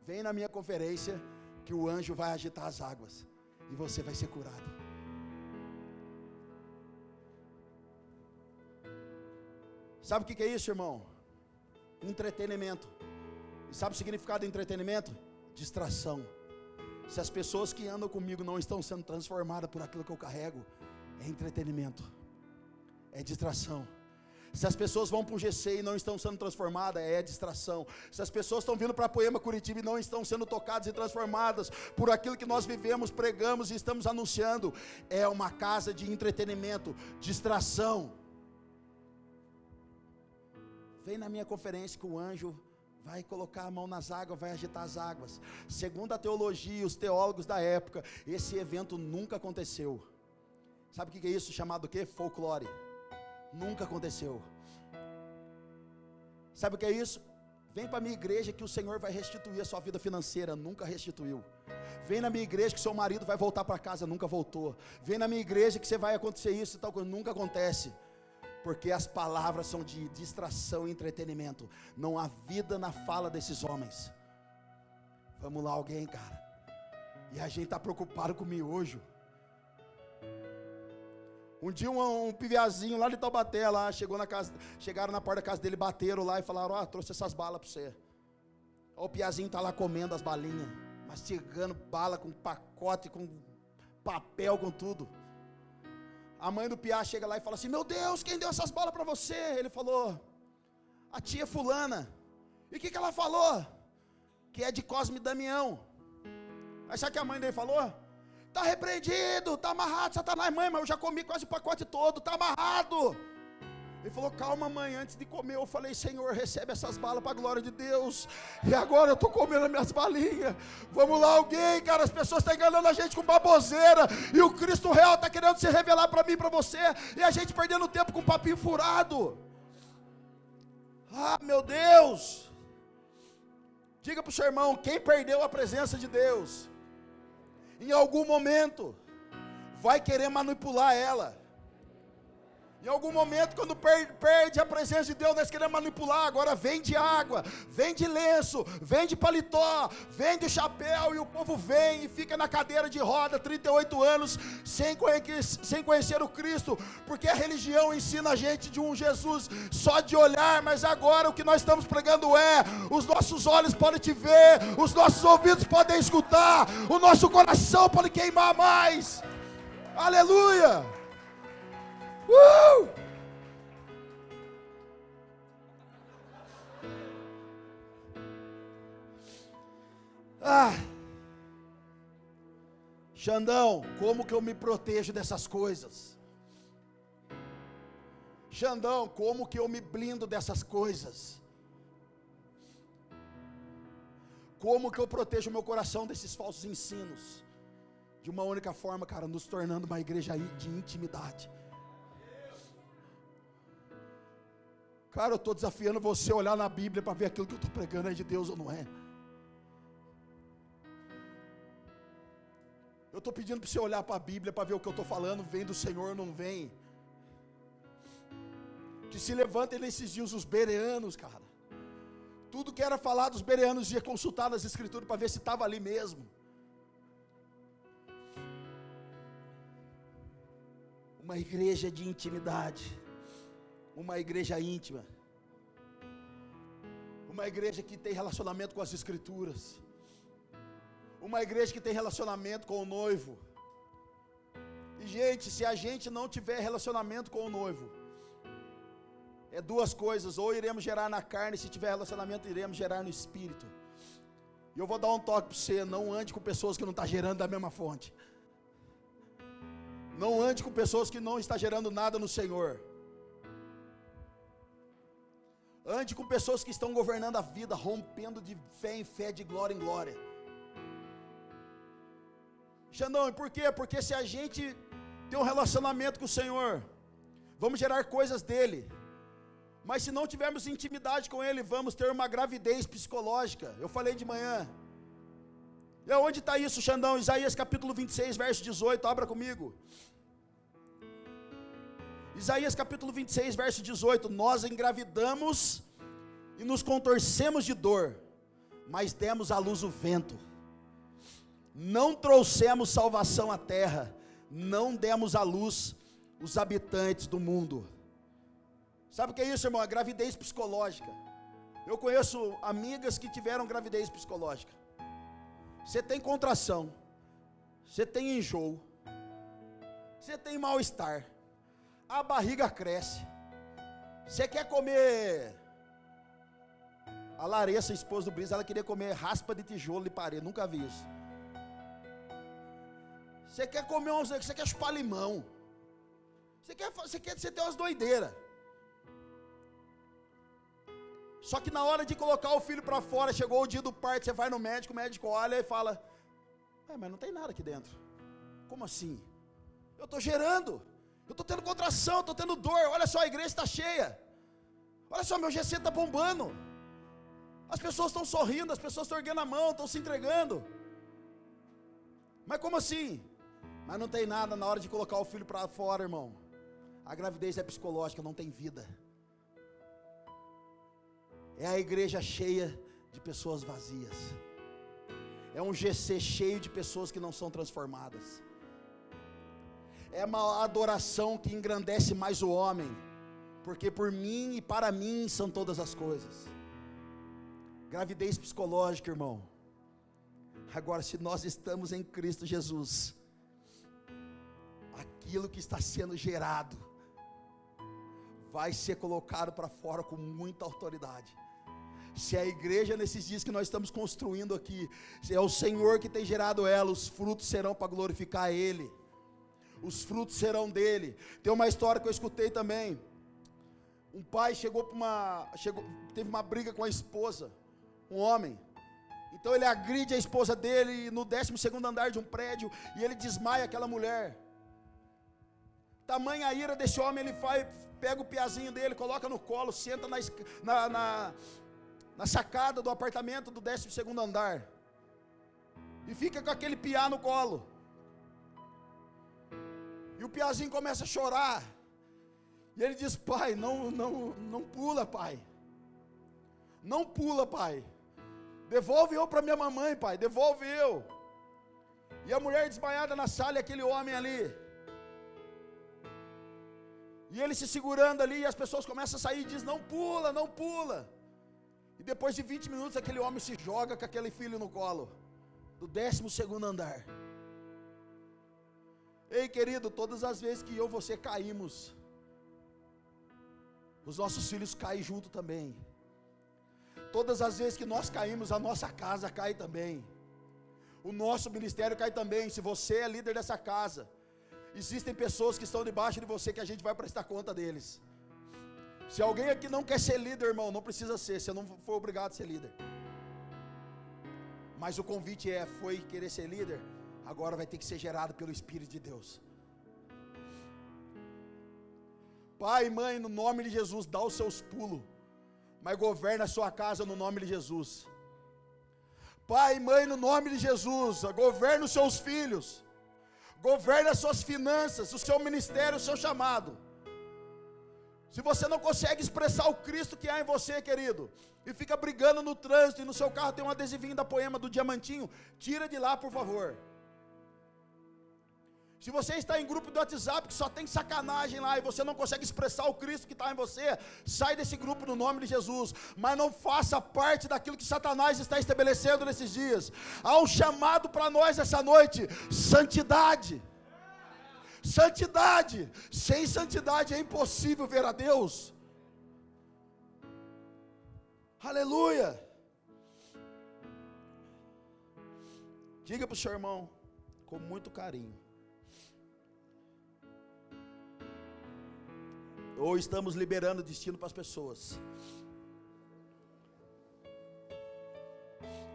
Vem na minha conferência que o anjo vai agitar as águas e você vai ser curado. Sabe o que é isso, irmão? Entretenimento. E sabe o significado de entretenimento? Distração. Se as pessoas que andam comigo não estão sendo transformadas por aquilo que eu carrego, é entretenimento, é distração. Se as pessoas vão para o GC e não estão sendo transformadas, é distração. Se as pessoas estão vindo para a Poema Curitiba e não estão sendo tocadas e transformadas por aquilo que nós vivemos, pregamos e estamos anunciando, é uma casa de entretenimento, distração. Vem na minha conferência que o anjo vai colocar a mão nas águas, vai agitar as águas. Segundo a teologia e os teólogos da época, esse evento nunca aconteceu. Sabe o que é isso? Chamado o quê? Folclore. Nunca aconteceu. Sabe o que é isso? Vem para a minha igreja que o Senhor vai restituir a sua vida financeira. Nunca restituiu. Vem na minha igreja que seu marido vai voltar para casa. Nunca voltou. Vem na minha igreja que você vai acontecer isso e tal coisa. Nunca acontece. Porque as palavras são de distração e entretenimento. Não há vida na fala desses homens. Vamos lá, alguém, cara. E a gente está preocupado com o miojo. Um dia um piviazinho lá de Taubaté, lá, chegaram na porta da casa dele, bateram lá e falaram: ó, trouxe essas balas para você. Ó, o piazinho está lá comendo as balinhas, mastigando bala com pacote, com papel, com tudo. A mãe do piá chega lá e fala assim: meu Deus, quem deu essas balas para você? Ele falou: a tia fulana. E o que ela falou? Que é de Cosme e Damião. Aí sabe o que a mãe dele falou? Está repreendido, está amarrado, Satanás. Mãe, mas eu já comi quase o pacote todo, está amarrado. Ele falou: calma, mãe, antes de comer eu falei: Senhor, recebe essas balas para a glória de Deus. E agora eu estou comendo as minhas balinhas. Vamos lá, alguém, cara, as pessoas estão enganando a gente com baboseira. E o Cristo real está querendo se revelar para mim e para você. E a gente perdendo tempo com papinho furado. Ah, meu Deus. Diga para o seu irmão: quem perdeu a presença de Deus, em algum momento, vai querer manipular ela. Em algum momento, quando perde a presença de Deus, nós queremos manipular. Agora vem de água, vem de lenço, vem de paletó, vem de chapéu, e o povo vem e fica na cadeira de roda 38 anos sem conhecer o Cristo, porque a religião ensina a gente de um Jesus só de olhar. Mas agora o que nós estamos pregando é: os nossos olhos podem te ver, os nossos ouvidos podem escutar, o nosso coração pode queimar mais. Aleluia! Xandão, como que eu me protejo dessas coisas? Xandão, como que eu me blindo dessas coisas? Como que eu protejo meu coração desses falsos ensinos? De uma única forma, cara, nos tornando uma igreja de intimidade. Cara, eu estou desafiando você a olhar na Bíblia para ver aquilo que eu estou pregando é de Deus ou não é. Eu estou pedindo para você olhar para a Bíblia para ver o que eu estou falando, vem do Senhor ou não vem. Que se levantem nesses dias os bereanos, cara. Tudo que era falado, os bereanos ia consultar nas escrituras para ver se estava ali mesmo. Uma igreja de intimidade, uma igreja íntima, uma igreja que tem relacionamento com as escrituras, uma igreja que tem relacionamento com o noivo. E gente, se a gente não tiver relacionamento com o noivo, é duas coisas: ou iremos gerar na carne, se tiver relacionamento, iremos gerar no espírito. E eu vou dar um toque para você: não ande com pessoas que não estão gerando da mesma fonte. Não ande com pessoas que não estão gerando nada no Senhor. Ande com pessoas que estão governando a vida, rompendo de fé em fé, de glória em glória. Xandão, e por quê? Porque se a gente tem um relacionamento com o Senhor, vamos gerar coisas dele. Mas se não tivermos intimidade com ele, vamos ter uma gravidez psicológica. Eu falei de manhã. E onde está isso, Xandão? Isaías capítulo 26, verso 18, abra comigo. Isaías capítulo 26, verso 18. Nós engravidamos e nos contorcemos de dor, mas demos à luz o vento. Não trouxemos salvação à terra, não demos à luz os habitantes do mundo. Sabe o que é isso, irmão? A gravidez psicológica. Eu conheço amigas que tiveram gravidez psicológica. Você tem contração, você tem enjoo, você tem mal-estar, a barriga cresce, você quer comer. A Larissa, esposa do Brisa, ela queria comer raspa de tijolo de parede, nunca vi isso. Você quer comer você quer chupar limão, você tem umas doideiras. Só que na hora de colocar o filho para fora, chegou o dia do parto, você vai no médico, o médico olha e fala: mas não tem nada aqui dentro. Como assim? Eu estou gerando, eu estou tendo contração, eu estou tendo dor, olha só, a igreja está cheia, olha só, meu GC está bombando, as pessoas estão sorrindo, as pessoas estão erguendo a mão, estão se entregando. Mas como assim? Mas não tem nada na hora de colocar o filho para fora, irmão. A gravidez é psicológica, não tem vida. É a igreja cheia de pessoas vazias. É um GC cheio de pessoas que não são transformadas. É uma adoração que engrandece mais o homem, porque por mim e para mim são todas as coisas. Gravidez psicológica, irmão. Agora, se nós estamos em Cristo Jesus, aquilo que está sendo gerado vai ser colocado para fora com muita autoridade. Se a igreja nesses dias que nós estamos construindo aqui, se é o Senhor que tem gerado ela, os frutos serão para glorificar Ele, os frutos serão dele. Tem uma história que eu escutei também. Um pai teve uma briga com a esposa, um homem. Então ele agride a esposa dele no 12º andar de um prédio, e ele desmaia aquela mulher. Tamanha a ira desse homem, ele pega o piazinho dele, coloca no colo, senta na sacada do apartamento do 12º andar, e fica com aquele piá no colo. E o piazinho começa a chorar, e ele diz: pai, não pula, pai, não pula, pai, devolve eu para minha mamãe, pai, devolve eu. E a mulher desmaiada na sala, e aquele homem ali, e ele se segurando ali, e as pessoas começam a sair e diz: não pula, não pula. E depois de 20 minutos aquele homem se joga com aquele filho no colo, do 12º andar. Ei, querido, todas as vezes que eu e você caímos, os nossos filhos caem junto também. Todas as vezes que nós caímos, a nossa casa cai também, o nosso ministério cai também. Se você é líder dessa casa, existem pessoas que estão debaixo de você, que a gente vai prestar conta deles. Se alguém aqui não quer ser líder, irmão, não precisa ser, você não foi obrigado a ser líder. Mas o convite foi querer ser líder, agora vai ter que ser gerado pelo Espírito de Deus. Pai e mãe, no nome de Jesus, dá os seus pulos, mas governa a sua casa no nome de Jesus. Pai e mãe, no nome de Jesus, governa os seus filhos, governa as suas finanças, o seu ministério, o seu chamado. Se você não consegue expressar o Cristo que há em você, querido, e fica brigando no trânsito, e no seu carro tem um adesivinho da Poema do Diamantinho, tira de lá, por favor. Se você está em grupo do WhatsApp que só tem sacanagem lá e você não consegue expressar o Cristo que está em você, sai desse grupo no nome de Jesus, mas não faça parte daquilo que Satanás está estabelecendo nesses dias. Há um chamado para nós essa noite: santidade. Santidade. Sem santidade é impossível ver a Deus. Aleluia. Diga para o seu irmão com muito carinho: ou estamos liberando destino para as pessoas,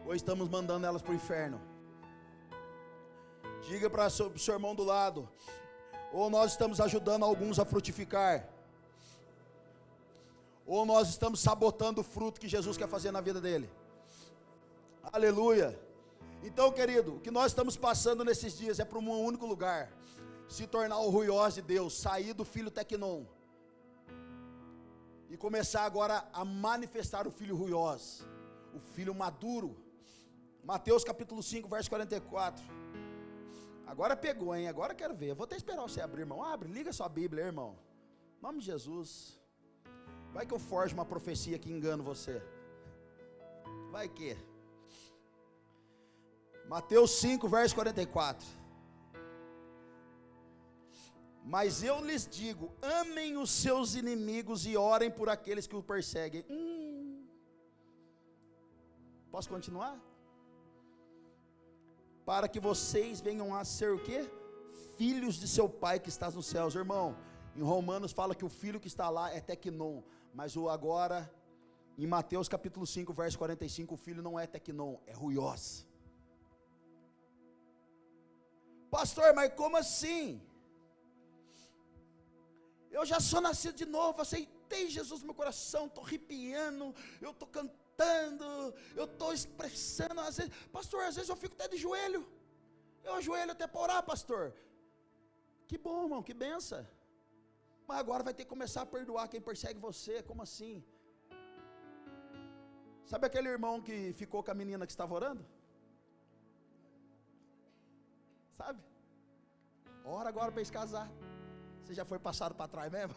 ou estamos mandando elas para o inferno. Diga para o seu irmão do lado: ou nós estamos ajudando alguns a frutificar, ou nós estamos sabotando o fruto que Jesus quer fazer na vida dele. Aleluia. Então, querido, o que nós estamos passando nesses dias é para um único lugar: se tornar o ruiós de Deus, sair do filho Tecnon e começar agora a manifestar o filho ruiós, o filho maduro. Mateus capítulo 5, verso 44. Agora pegou, hein? Agora eu quero ver. Eu vou até esperar você abrir, irmão. Abre, liga sua Bíblia, irmão. Em nome de Jesus. Vai que eu forjo uma profecia que engano você. Vai que. Mateus 5, verso 44. Mas eu lhes digo: amem os seus inimigos e orem por aqueles que o perseguem. Posso continuar? Para que vocês venham a ser o quê? Filhos de seu Pai que está nos céus. Irmão, em Romanos fala que o filho que está lá é Tecnon, mas o agora, em Mateus capítulo 5, verso 45, o filho não é Tecnon, é ruiós. Pastor, mas como assim? Eu já sou nascido de novo, aceitei Jesus no meu coração, estou arrepiando, eu estou cantando, eu estou expressando, às vezes, pastor, às vezes eu fico até de joelho, eu ajoelho até para orar, pastor. Que bom, irmão, que benção. Mas agora vai ter que começar a perdoar quem persegue você. Como assim? Sabe aquele irmão que ficou com a menina que estava orando? Sabe? Ora agora para eles casar. Você já foi passado para trás mesmo?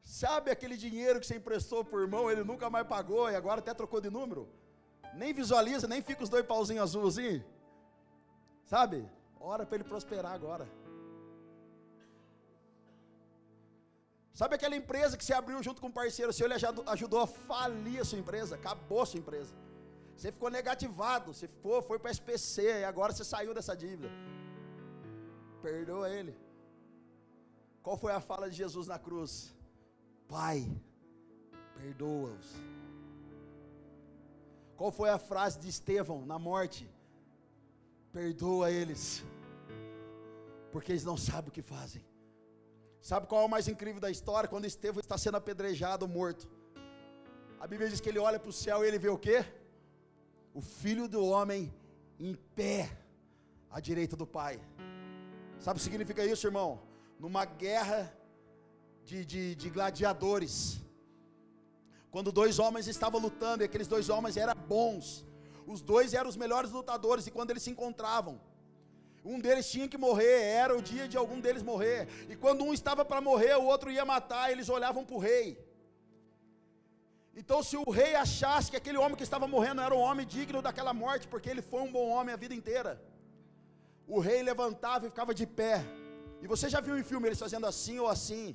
Sabe aquele dinheiro que você emprestou para o irmão, ele nunca mais pagou e agora até trocou de número? Nem visualiza, nem fica os 2 pauzinhos azuis assim. Sabe? Ora para ele prosperar agora. Sabe aquela empresa que você abriu junto com um parceiro seu, ele ajudou a falir a sua empresa, acabou a sua empresa. Você ficou negativado, você foi para a SPC e agora você saiu dessa dívida. Perdoa ele. Qual foi a fala de Jesus na cruz? Pai, perdoa-os. Qual foi a frase de Estevão na morte? Perdoa eles, porque eles não sabem o que fazem. Sabe qual é o mais incrível da história? Quando Estevão está sendo apedrejado, morto, a Bíblia diz que ele olha para o céu e ele vê o quê? O Filho do Homem em pé, à direita do Pai. Sabe o que significa isso, irmão? Numa guerra de gladiadores, quando 2 homens estavam lutando, e aqueles 2 homens eram bons, os 2 eram os melhores lutadores, e quando eles se encontravam, um deles tinha que morrer, era o dia de algum deles morrer, e quando um estava para morrer, o outro ia matar, eles olhavam para o rei. Então se o rei achasse que aquele homem que estava morrendo era um homem digno daquela morte, porque ele foi um bom homem a vida inteira, o rei levantava e ficava de pé. E você já viu em filme eles fazendo assim ou assim,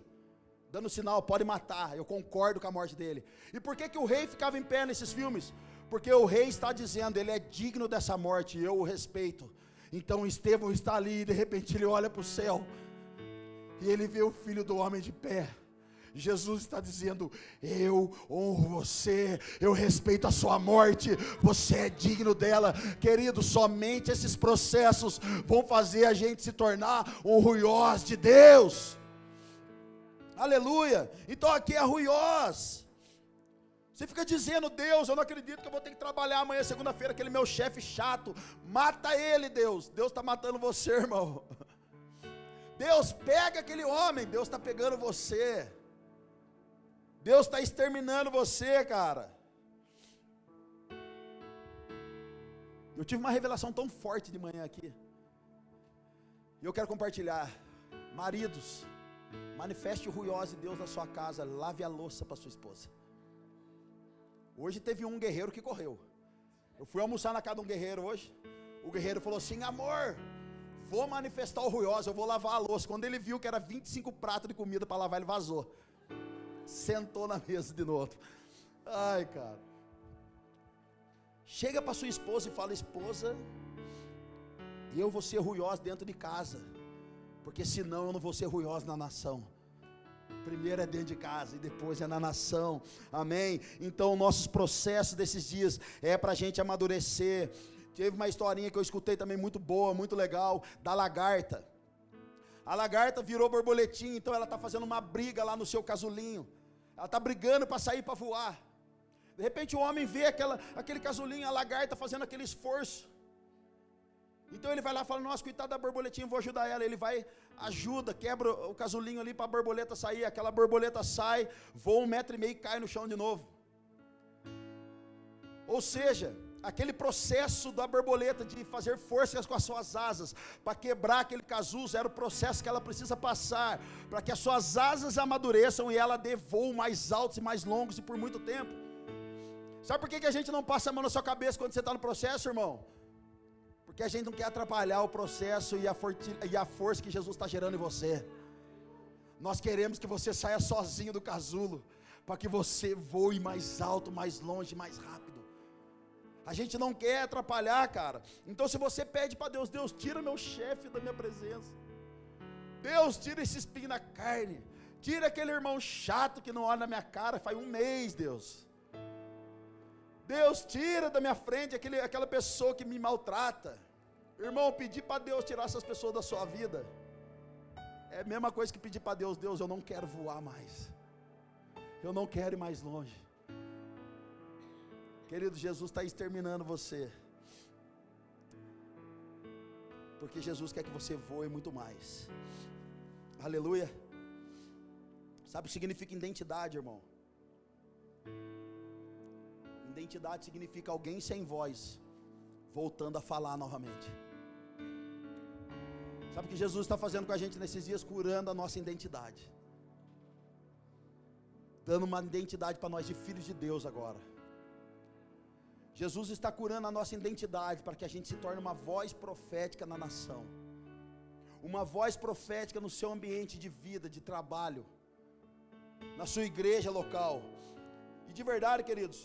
dando sinal, pode matar, eu concordo com a morte dele. E por que o rei ficava em pé nesses filmes? Porque o rei está dizendo, ele é digno dessa morte, eu o respeito. Então Estevão está ali, e de repente ele olha para o céu, e ele vê o Filho do Homem de pé, Jesus está dizendo: eu honro você, eu respeito a sua morte, você é digno dela. Querido, somente esses processos vão fazer a gente se tornar um ruiós de Deus. Aleluia. Então aqui é ruiós. Você fica dizendo: Deus, eu não acredito que eu vou ter que trabalhar amanhã, segunda-feira, aquele meu chefe chato. Mata ele, Deus. Deus está matando você, irmão. Deus, pega aquele homem. Deus está pegando você. Deus está exterminando você, cara. Eu tive uma revelação tão forte de manhã aqui, e eu quero compartilhar. Maridos, manifeste o ruiós de Deus na sua casa. Lave a louça para sua esposa. Hoje teve um guerreiro que correu. Eu fui almoçar na casa de um guerreiro hoje. O guerreiro falou assim: amor, vou manifestar o ruiós, eu vou lavar a louça. Quando ele viu que era 25 pratos de comida para lavar, ele vazou. Sentou na mesa de novo. Ai, cara. Chega para sua esposa e fala: esposa, eu vou ser ruiós dentro de casa, porque senão eu não vou ser ruiós na nação. Primeiro é dentro de casa e depois é na nação. Amém? Então nossos processos desses dias é para a gente amadurecer. Teve uma historinha que eu escutei também muito boa, muito legal, da lagarta. A lagarta virou borboletinha, então ela está fazendo uma briga lá no seu casulinho. Ela está brigando para sair para voar. De repente o homem vê aquele casulinho, a lagarta fazendo aquele esforço. Então ele vai lá e fala: nossa, coitada da borboletinha, vou ajudar ela. Ele vai, ajuda, quebra o casulinho ali para a borboleta sair. Aquela borboleta sai, voa 1,5 metro e cai no chão de novo. Ou seja, aquele processo da borboleta de fazer forças com as suas asas para quebrar aquele casulo, era o processo que ela precisa passar para que as suas asas amadureçam e ela dê voo mais altos e mais longos e por muito tempo. Sabe por que a gente não passa a mão na sua cabeça quando você está no processo, irmão? Porque a gente não quer atrapalhar o processo e a força que Jesus está gerando em você. Nós queremos que você saia sozinho do casulo, para que você voe mais alto, mais longe, mais rápido. A gente não quer atrapalhar, cara. Então se você pede para Deus: Deus, tira meu chefe da minha presença. Deus, tira esse espinho na carne. Tira aquele irmão chato que não olha na minha cara faz 1 mês, Deus. Deus, tira da minha frente aquela pessoa que me maltrata. Irmão, pedir para Deus tirar essas pessoas da sua vida é a mesma coisa que pedir para Deus: Deus, eu não quero voar mais, eu não quero ir mais longe. Querido, Jesus está exterminando você, porque Jesus quer que você voe muito mais. Aleluia. Sabe o que significa identidade, irmão? Identidade significa alguém sem voz voltando a falar novamente. Sabe o que Jesus está fazendo com a gente nesses dias? Curando a nossa identidade, dando uma identidade para nós de filhos de Deus agora. Jesus está curando a nossa identidade para que a gente se torne uma voz profética na nação, uma voz profética no seu ambiente de vida, de trabalho, na sua igreja local. E de verdade, queridos,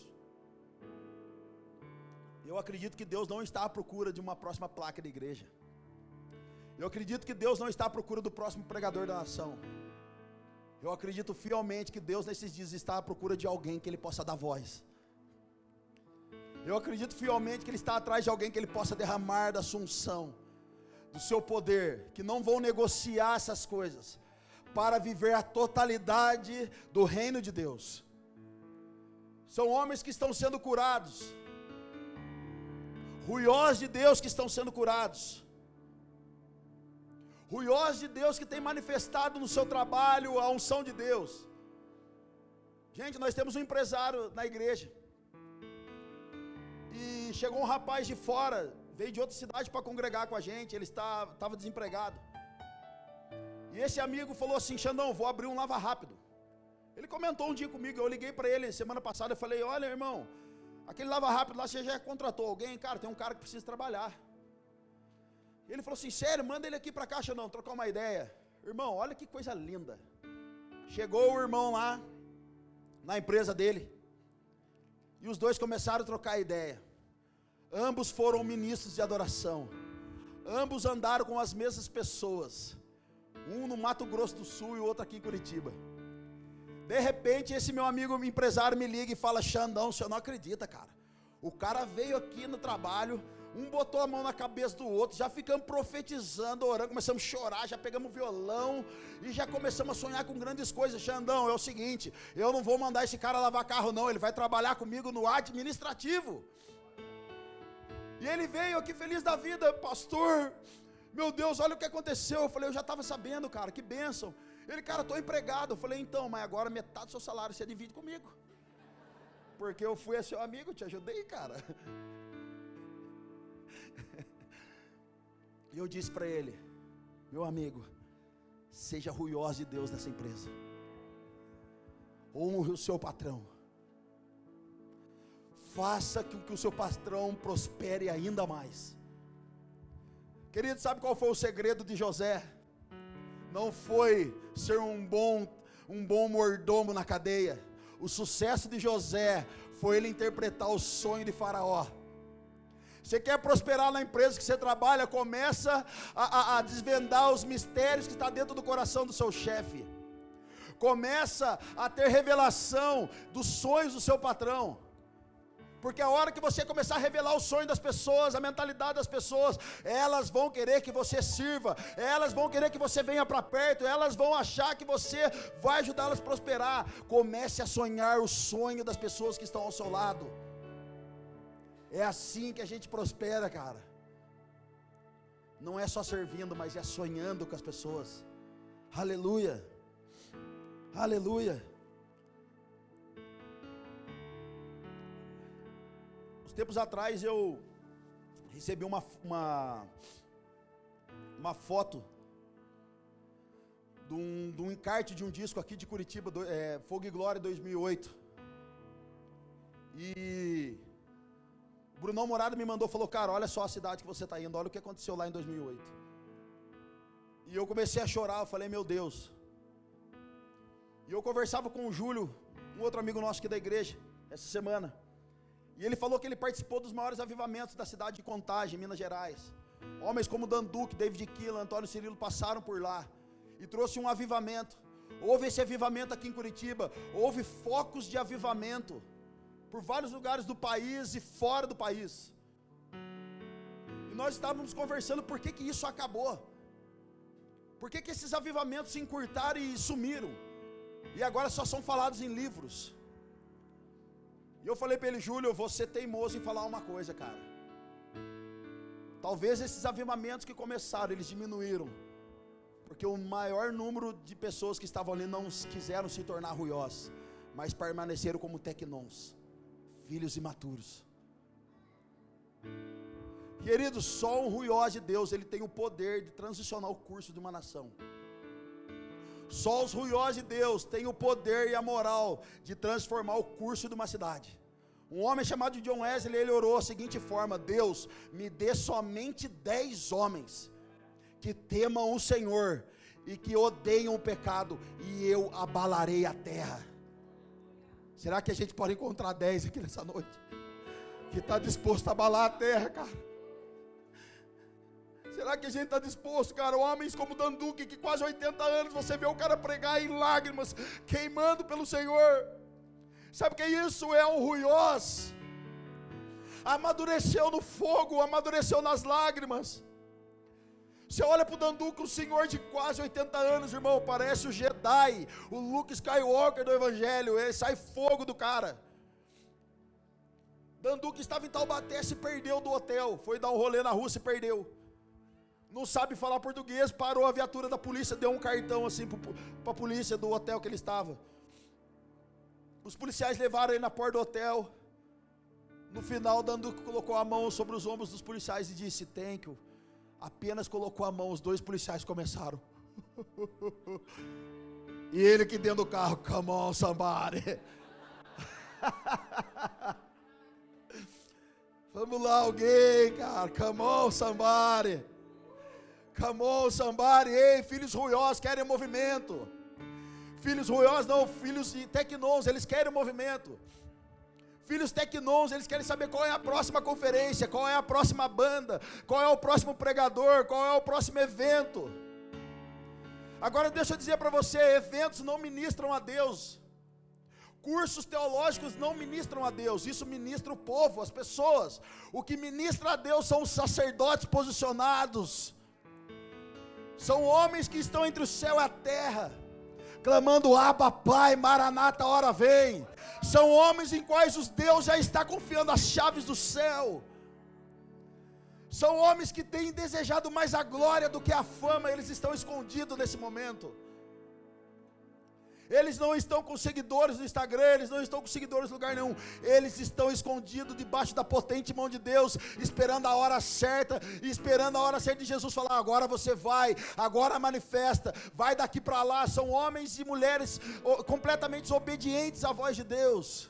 eu acredito que Deus não está à procura de uma próxima placa de igreja. Eu acredito que Deus não está à procura do próximo pregador da nação. Eu acredito fielmente que Deus nesses dias está à procura de alguém que Ele possa dar voz. Eu acredito fielmente que Ele está atrás de alguém que Ele possa derramar da sua unção, do seu poder, que não vão negociar essas coisas, para viver a totalidade do reino de Deus. São homens que estão sendo curados, ruiós de Deus que estão sendo curados, ruiós de Deus que tem manifestado no seu trabalho a unção de Deus. Gente, nós temos um empresário na igreja, e chegou um rapaz de fora, veio de outra cidade para congregar com a gente. Ele estava desempregado, e esse amigo falou assim: Xandão, vou abrir um lava rápido. Ele comentou um dia comigo, eu liguei para ele semana passada, eu falei: olha, irmão, aquele lava rápido lá, você já contratou alguém? Cara, tem um cara que precisa trabalhar. Ele falou assim: sério, manda ele aqui para cá, Xandão, trocar uma ideia. Irmão, olha que coisa linda. Chegou o irmão lá na empresa dele, e os dois começaram a trocar ideia. Ambos foram ministros de adoração, ambos andaram com as mesmas pessoas, um no Mato Grosso do Sul e o outro aqui em Curitiba. De repente, esse meu amigo empresário me liga e fala: Xandão, você não acredita, cara. O cara veio aqui no trabalho, um botou a mão na cabeça do outro, já ficamos profetizando, orando, começamos a chorar, já pegamos violão e já começamos a sonhar com grandes coisas. Xandão, é o seguinte, eu não vou mandar esse cara lavar carro não, ele vai trabalhar comigo no administrativo. E ele veio aqui feliz da vida: pastor, meu Deus, olha o que aconteceu. Eu falei: eu já estava sabendo, cara, que bênção. Ele: cara, estou empregado. Eu falei: então, mas agora metade do seu salário você divide comigo, porque eu fui seu amigo, te ajudei, cara. E eu disse para ele: meu amigo, seja ruioso de Deus nessa empresa, honre o seu patrão, faça com que o seu patrão prospere ainda mais. Querido, sabe qual foi o segredo de José? Não foi ser um bom mordomo na cadeia. O sucesso de José foi ele interpretar o sonho de Faraó. Você quer prosperar na empresa que você trabalha, começa a desvendar os mistérios que está dentro do coração do seu chefe. Começa a ter revelação dos sonhos do seu patrão. Porque a hora que você começar a revelar o sonho das pessoas, a mentalidade das pessoas, elas vão querer que você sirva, elas vão querer que você venha para perto, elas vão achar que você vai ajudá-las a prosperar. Comece a sonhar o sonho das pessoas que estão ao seu lado. É assim que a gente prospera, cara. Não é só servindo, mas é sonhando com as pessoas. Aleluia, aleluia. Uns tempos atrás eu recebi uma foto de um encarte de um disco aqui de Curitiba, Fogo e Glória 2008. E Brunão Morado me mandou, falou: cara, olha só a cidade que você está indo, olha o que aconteceu lá em 2008. E eu comecei a chorar, eu falei: meu Deus. E eu conversava com o Júlio, um outro amigo nosso aqui da igreja, essa semana. E ele falou que ele participou dos maiores avivamentos da cidade de Contagem, Minas Gerais. Homens como Dan Duque, David Keelan, Antônio Cirilo passaram por lá e trouxe um avivamento. Houve esse avivamento aqui em Curitiba, houve focos de avivamento por vários lugares do país e fora do país. E nós estávamos conversando por que isso acabou. Por que esses avivamentos se encurtaram e sumiram? E agora só são falados em livros. E eu falei para ele: Júlio, eu vou ser teimoso em falar uma coisa, cara. Talvez esses avivamentos que começaram, eles diminuíram, porque o maior número de pessoas que estavam ali não quiseram se tornar ruiós, mas permaneceram como tecnons, filhos imaturos. Queridos, só um ruiós de Deus, ele tem o poder de transicionar o curso de uma nação. Só os ruiós de Deus têm o poder e a moral de transformar o curso de uma cidade. Um homem chamado John Wesley, ele orou da seguinte forma: Deus, me dê somente 10 homens que temam o Senhor e que odeiam o pecado, e eu abalarei a terra. Será que a gente pode encontrar 10 aqui nessa noite que está disposto a abalar a terra, cara? Será que a gente está disposto, cara? Homens como Dan Duque, que quase 80 anos, você vê o cara pregar em lágrimas, queimando pelo Senhor. Sabe o que é isso? É um ruiós. Amadureceu no fogo, amadureceu nas lágrimas. Você olha para o Dan Duque, um senhor de quase 80 anos, irmão, parece o Jedi, o Luke Skywalker do Evangelho. Ele sai fogo do cara. Dan Duque estava em Taubaté, se perdeu do hotel, foi dar um rolê na rua, se perdeu. Não sabe falar português, parou a viatura da polícia, deu um cartão assim para a polícia do hotel que ele estava. Os policiais levaram ele na porta do hotel. No final, Dan Duque colocou a mão sobre os ombros dos policiais e disse: thank you. Apenas colocou a mão, os 2 policiais começaram. E ele aqui dentro do carro: come on somebody. Vamos lá alguém, cara, come on somebody. Come on somebody. Ei, filhos ruiós querem movimento. Filhos ruiós não, filhos de tecnons, eles querem movimento. Filhos tecnons, eles querem saber qual é a próxima conferência, qual é a próxima banda, qual é o próximo pregador, qual é o próximo evento. Agora deixa eu dizer para você, eventos não ministram a Deus. Cursos teológicos não ministram a Deus, isso ministra o povo, as pessoas. O que ministra a Deus são os sacerdotes posicionados. São homens que estão entre o céu e a terra, clamando: Abba, Pai, Maranata, hora vem. São homens em quais os Deus já está confiando as chaves do céu. São homens que têm desejado mais a glória do que a fama. Eles estão escondidos nesse momento. Eles não estão com seguidores no Instagram, eles não estão com seguidores em lugar nenhum. Eles estão escondidos debaixo da potente mão de Deus, esperando a hora certa, e esperando a hora certa de Jesus falar: agora você vai, agora manifesta, vai daqui para lá. São homens e mulheres completamente obedientes à voz de Deus,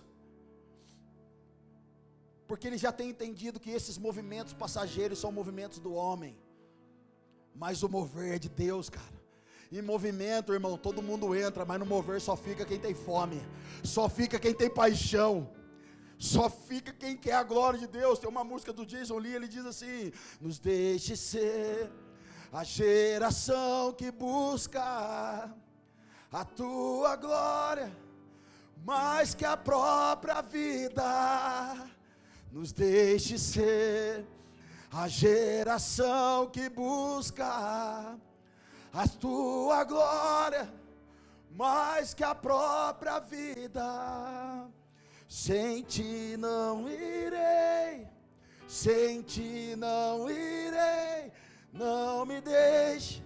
porque eles já têm entendido que esses movimentos passageiros são movimentos do homem, mas o mover é de Deus, cara. Em movimento, irmão, todo mundo entra, mas no mover só fica quem tem fome, só fica quem tem paixão, só fica quem quer a glória de Deus. Tem uma música do Jason Lee, ele diz assim: nos deixe ser a geração que busca a tua glória, mais que a própria vida. Nos deixe ser a geração que busca a tua glória, mais que a própria vida. Sem ti não irei, sem ti não irei. Não me deixe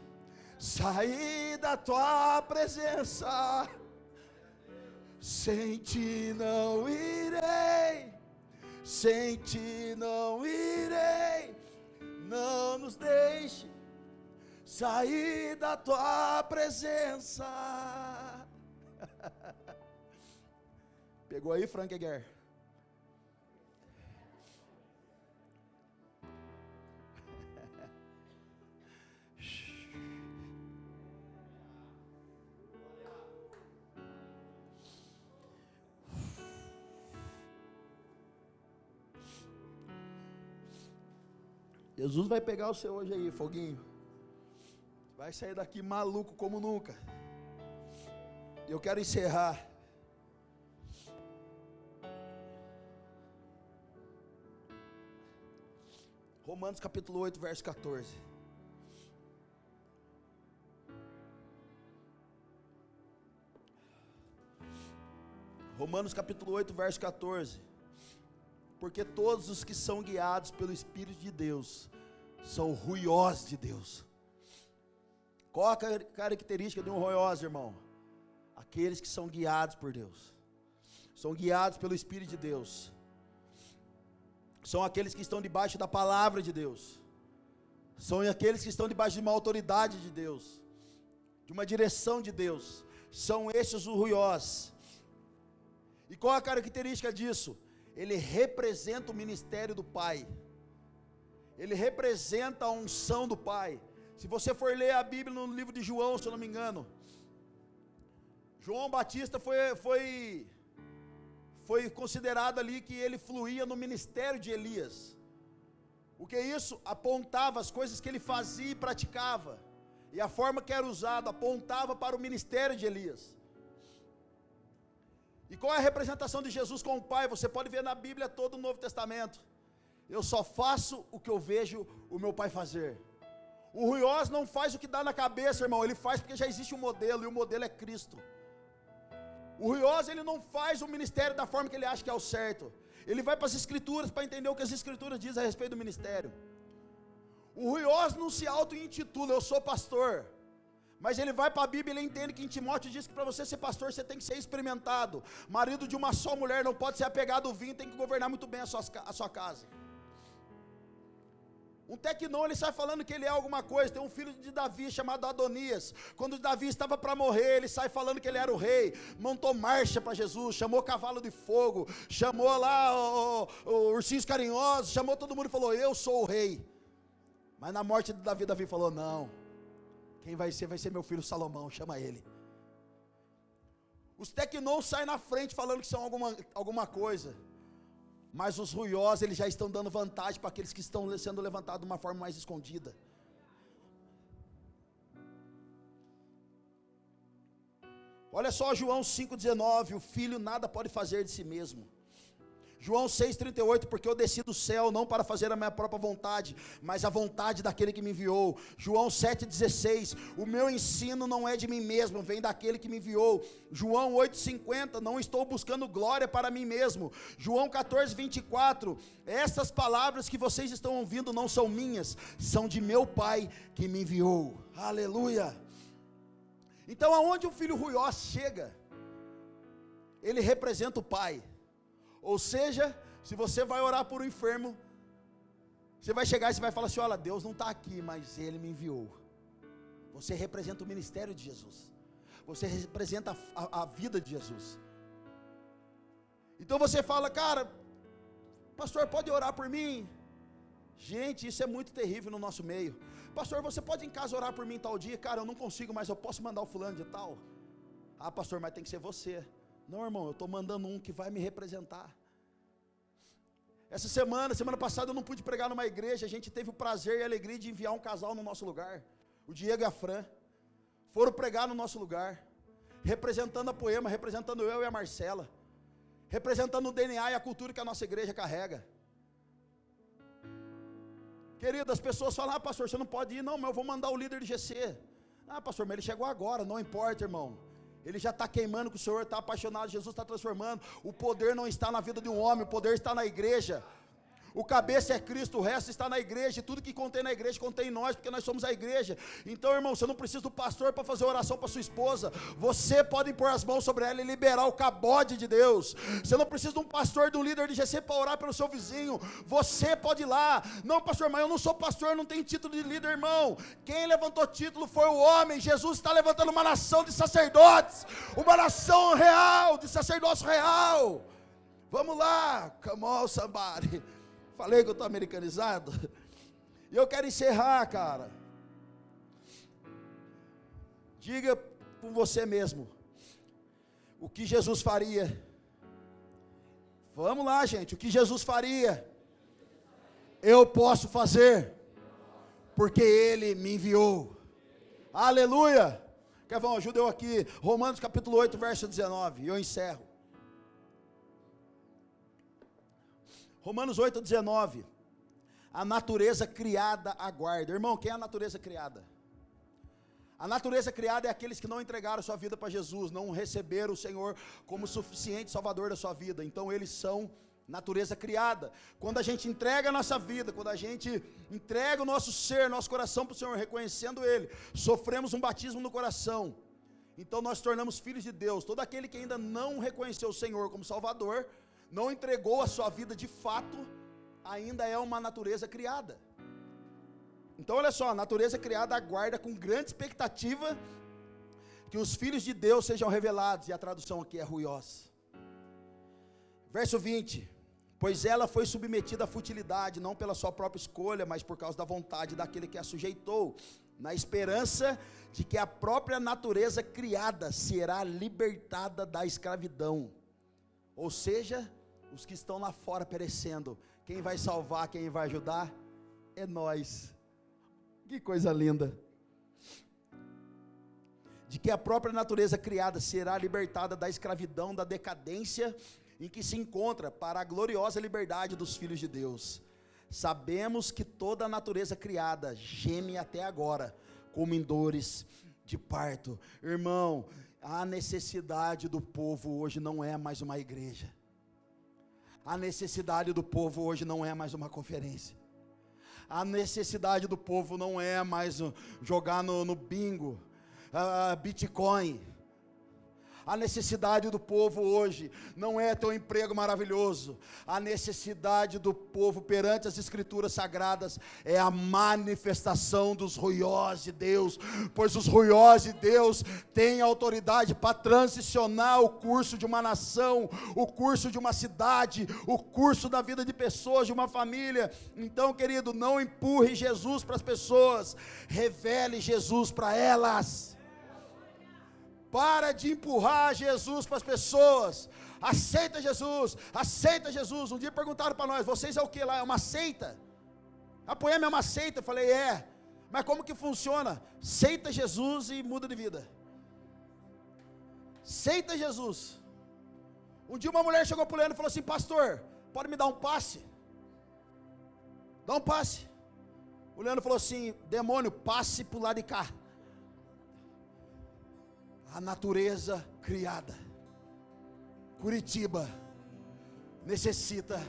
sair da tua presença. Sem ti não irei, sem ti não irei. Não nos deixe sair da tua presença. Pegou aí, Frank Eger? Jesus vai pegar o seu hoje aí, foguinho. Vai sair daqui maluco como nunca. Eu quero encerrar. Romanos capítulo 8, verso 14. Romanos capítulo 8, verso 14. Porque todos os que são guiados pelo Espírito de Deus são ruiosos de Deus. Qual a característica de um ruioso, irmão? Aqueles que são guiados por Deus, são guiados pelo Espírito de Deus, são aqueles que estão debaixo da palavra de Deus, são aqueles que estão debaixo de uma autoridade de Deus, de uma direção de Deus. São esses os ruiosos. E qual a característica disso? Ele representa o ministério do Pai, ele representa a unção do Pai. Se você for ler a Bíblia no livro de João, se eu não me engano, João Batista foi considerado ali que ele fluía no ministério de Elias. O que é isso? Apontava as coisas que ele fazia e praticava, e a forma que era usado apontava para o ministério de Elias. E qual é a representação de Jesus com o Pai? Você pode ver na Bíblia todo o Novo Testamento. Eu só faço o que eu vejo o meu Pai fazer. O ruioso não faz o que dá na cabeça, irmão, ele faz porque já existe um modelo, e o modelo é Cristo. O ruioso, ele não faz o ministério da forma que ele acha que é o certo. Ele vai para as Escrituras para entender o que as Escrituras dizem a respeito do ministério. O ruioso não se auto-intitula: eu sou pastor. Mas ele vai para a Bíblia e ele entende que em Timóteo diz que para você ser pastor, você tem que ser experimentado. Marido de uma só mulher, não pode ser apegado ao vinho, tem que governar muito bem a sua casa. Um tecnão, ele sai falando que ele é alguma coisa. Tem um filho de Davi chamado Adonias. Quando Davi estava para morrer, ele sai falando que ele era o rei. Montou marcha para Jesus, chamou cavalo de fogo, chamou lá o ursinhos carinhosos, chamou todo mundo e falou: eu sou o rei. Mas na morte de Davi, Davi falou: não, quem vai ser meu filho Salomão, chama ele. Os tecnons saem na frente falando que são alguma coisa. Mas os ruiosos, eles já estão dando vantagem para aqueles que estão sendo levantados de uma forma mais escondida. Olha só João 5,19, o filho nada pode fazer de si mesmo. João 6,38, porque eu desci do céu não para fazer a minha própria vontade, mas a vontade daquele que me enviou. João 7,16, o meu ensino não é de mim mesmo, vem daquele que me enviou. João 8,50, não estou buscando glória para mim mesmo. João 14,24, essas palavras que vocês estão ouvindo não são minhas, são de meu Pai que me enviou. Aleluia. Então aonde o filho ruiós chega, ele representa o Pai. Ou seja, se você vai orar por um enfermo, você vai chegar e você vai falar assim: olha, Deus não está aqui, mas Ele me enviou. Você representa o ministério de Jesus, você representa a vida de Jesus. Então você fala: cara, pastor, pode orar por mim? Gente, isso é muito terrível no nosso meio. Pastor, você pode em casa orar por mim tal dia? Cara, eu não consigo, mas eu posso mandar o fulano de tal. Ah, pastor, mas tem que ser você. Não, irmão, eu estou mandando um que vai me representar. Essa semana passada eu não pude pregar numa igreja. A gente teve o prazer e a alegria de enviar um casal no nosso lugar, o Diego e a Fran. Foram pregar no nosso lugar, representando a Poema, representando eu e a Marcela, representando o DNA e a cultura que a nossa igreja carrega. Querido, as pessoas falam: ah, pastor, você não pode ir. Não, mas eu vou mandar o líder de GC. Ah, pastor, mas ele chegou agora. Não importa, irmão. Ele já está queimando com o Senhor, está apaixonado, Jesus está transformando. O poder não está na vida de um homem, o poder está na igreja. O cabeça é Cristo, o resto está na igreja. E tudo que contém na igreja, contém em nós, porque nós somos a igreja. Então, irmão, você não precisa do pastor para fazer oração para sua esposa. Você pode impor as mãos sobre ela e liberar o cabode de Deus. Você não precisa de um pastor, de um líder de GC para orar pelo seu vizinho. Você pode ir lá. Não, pastor, mas eu não sou pastor, eu não tenho título de líder, irmão. Quem levantou título foi o homem. Jesus está levantando uma nação de sacerdotes, uma nação real, de sacerdócio real. Vamos lá, come on, somebody. Falei que eu estou americanizado. E eu quero encerrar, cara. Diga com você mesmo o que Jesus faria. Vamos lá, gente. O que Jesus faria, eu posso fazer, porque Ele me enviou. Aleluia. Kevão, ajuda eu aqui. Romanos capítulo 8, verso 19. E eu encerro. Romanos 8, 19, a natureza criada aguarda. Irmão, quem é a natureza criada? A natureza criada é aqueles que não entregaram sua vida para Jesus, não receberam o Senhor como suficiente salvador da sua vida. Então eles são natureza criada. Quando a gente entrega a nossa vida, quando a gente entrega o nosso ser, nosso coração para o Senhor, reconhecendo Ele, sofremos um batismo no coração. Então nós tornamos filhos de Deus. Todo aquele que ainda não reconheceu o Senhor como Salvador, não entregou a sua vida de fato, ainda é uma natureza criada. Então olha só, a natureza criada aguarda com grande expectativa que os filhos de Deus sejam revelados, e a tradução aqui é ruiós. Verso 20, pois ela foi submetida à futilidade, não pela sua própria escolha, mas por causa da vontade daquele que a sujeitou, na esperança de que a própria natureza criada será libertada da escravidão. Ou seja, os que estão lá fora perecendo, quem vai salvar, quem vai ajudar, é nós. Que coisa linda. De que a própria natureza criada será libertada da escravidão, da decadência em que se encontra, para a gloriosa liberdade dos filhos de Deus. Sabemos que toda a natureza criada geme até agora, como em dores de parto. Irmão, a necessidade do povo hoje não é mais uma igreja. A necessidade do povo hoje não é mais uma conferência. A necessidade do povo não é mais jogar no bingo, Bitcoin. A necessidade do povo hoje não é ter um emprego maravilhoso. A necessidade do povo perante as escrituras sagradas é a manifestação dos ruiós de Deus, pois os ruiós de Deus têm autoridade para transicionar o curso de uma nação, o curso de uma cidade, o curso da vida de pessoas, de uma família. Então, querido, não empurre Jesus para as pessoas, revele Jesus para elas. Para de empurrar Jesus para as pessoas. Aceita Jesus, aceita Jesus. Um dia perguntaram para nós: vocês é o que lá? É uma seita? A Poema é uma seita? Eu falei: é. Mas como que funciona? Aceita Jesus e muda de vida. aceita Jesus. Um dia uma mulher chegou para o Leandro e falou assim: pastor, pode me dar um passe? Dá um passe. O Leandro falou assim: demônio, passe para o lado de cá. A natureza criada, Curitiba, necessita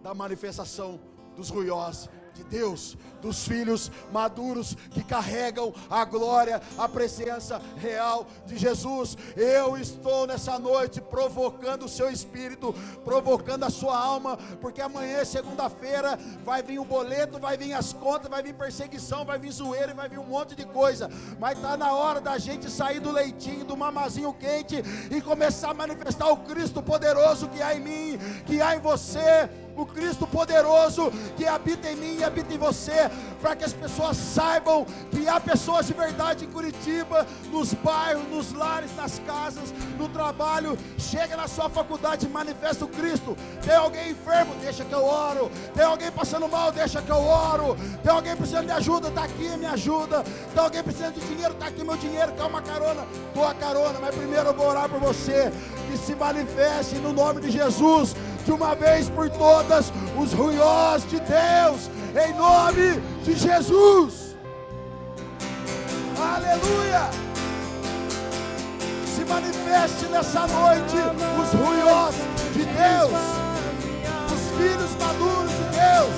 da manifestação dos ruiós de Deus, dos filhos maduros que carregam a glória, a presença real de Jesus. Eu estou nessa noite provocando o seu espírito, provocando a sua alma, porque amanhã, segunda-feira, vai vir o boleto, vai vir as contas, vai vir perseguição, vai vir zoeira e vai vir um monte de coisa, mas está na hora da gente sair do leitinho, do mamazinho quente e começar a manifestar o Cristo poderoso que há em mim, que há em você, o Cristo poderoso que habita em mim e habita em você, para que as pessoas saibam que há pessoas de verdade em Curitiba, nos bairros, nos lares, nas casas, no trabalho. Chega na sua faculdade e manifesta o Cristo. Tem alguém enfermo? Deixa que eu oro. Tem alguém passando mal? Deixa que eu oro. Tem alguém precisando de ajuda? Está aqui, me ajuda. Tem alguém precisando de dinheiro? Está aqui meu dinheiro. Quer uma carona? Dou a carona, mas primeiro eu vou orar por você, que se manifeste no nome de Jesus, de uma vez por todas, os ruiós de Deus, em nome de Jesus. Aleluia! Se manifeste nessa noite os ruiós de Deus, os filhos maduros de Deus.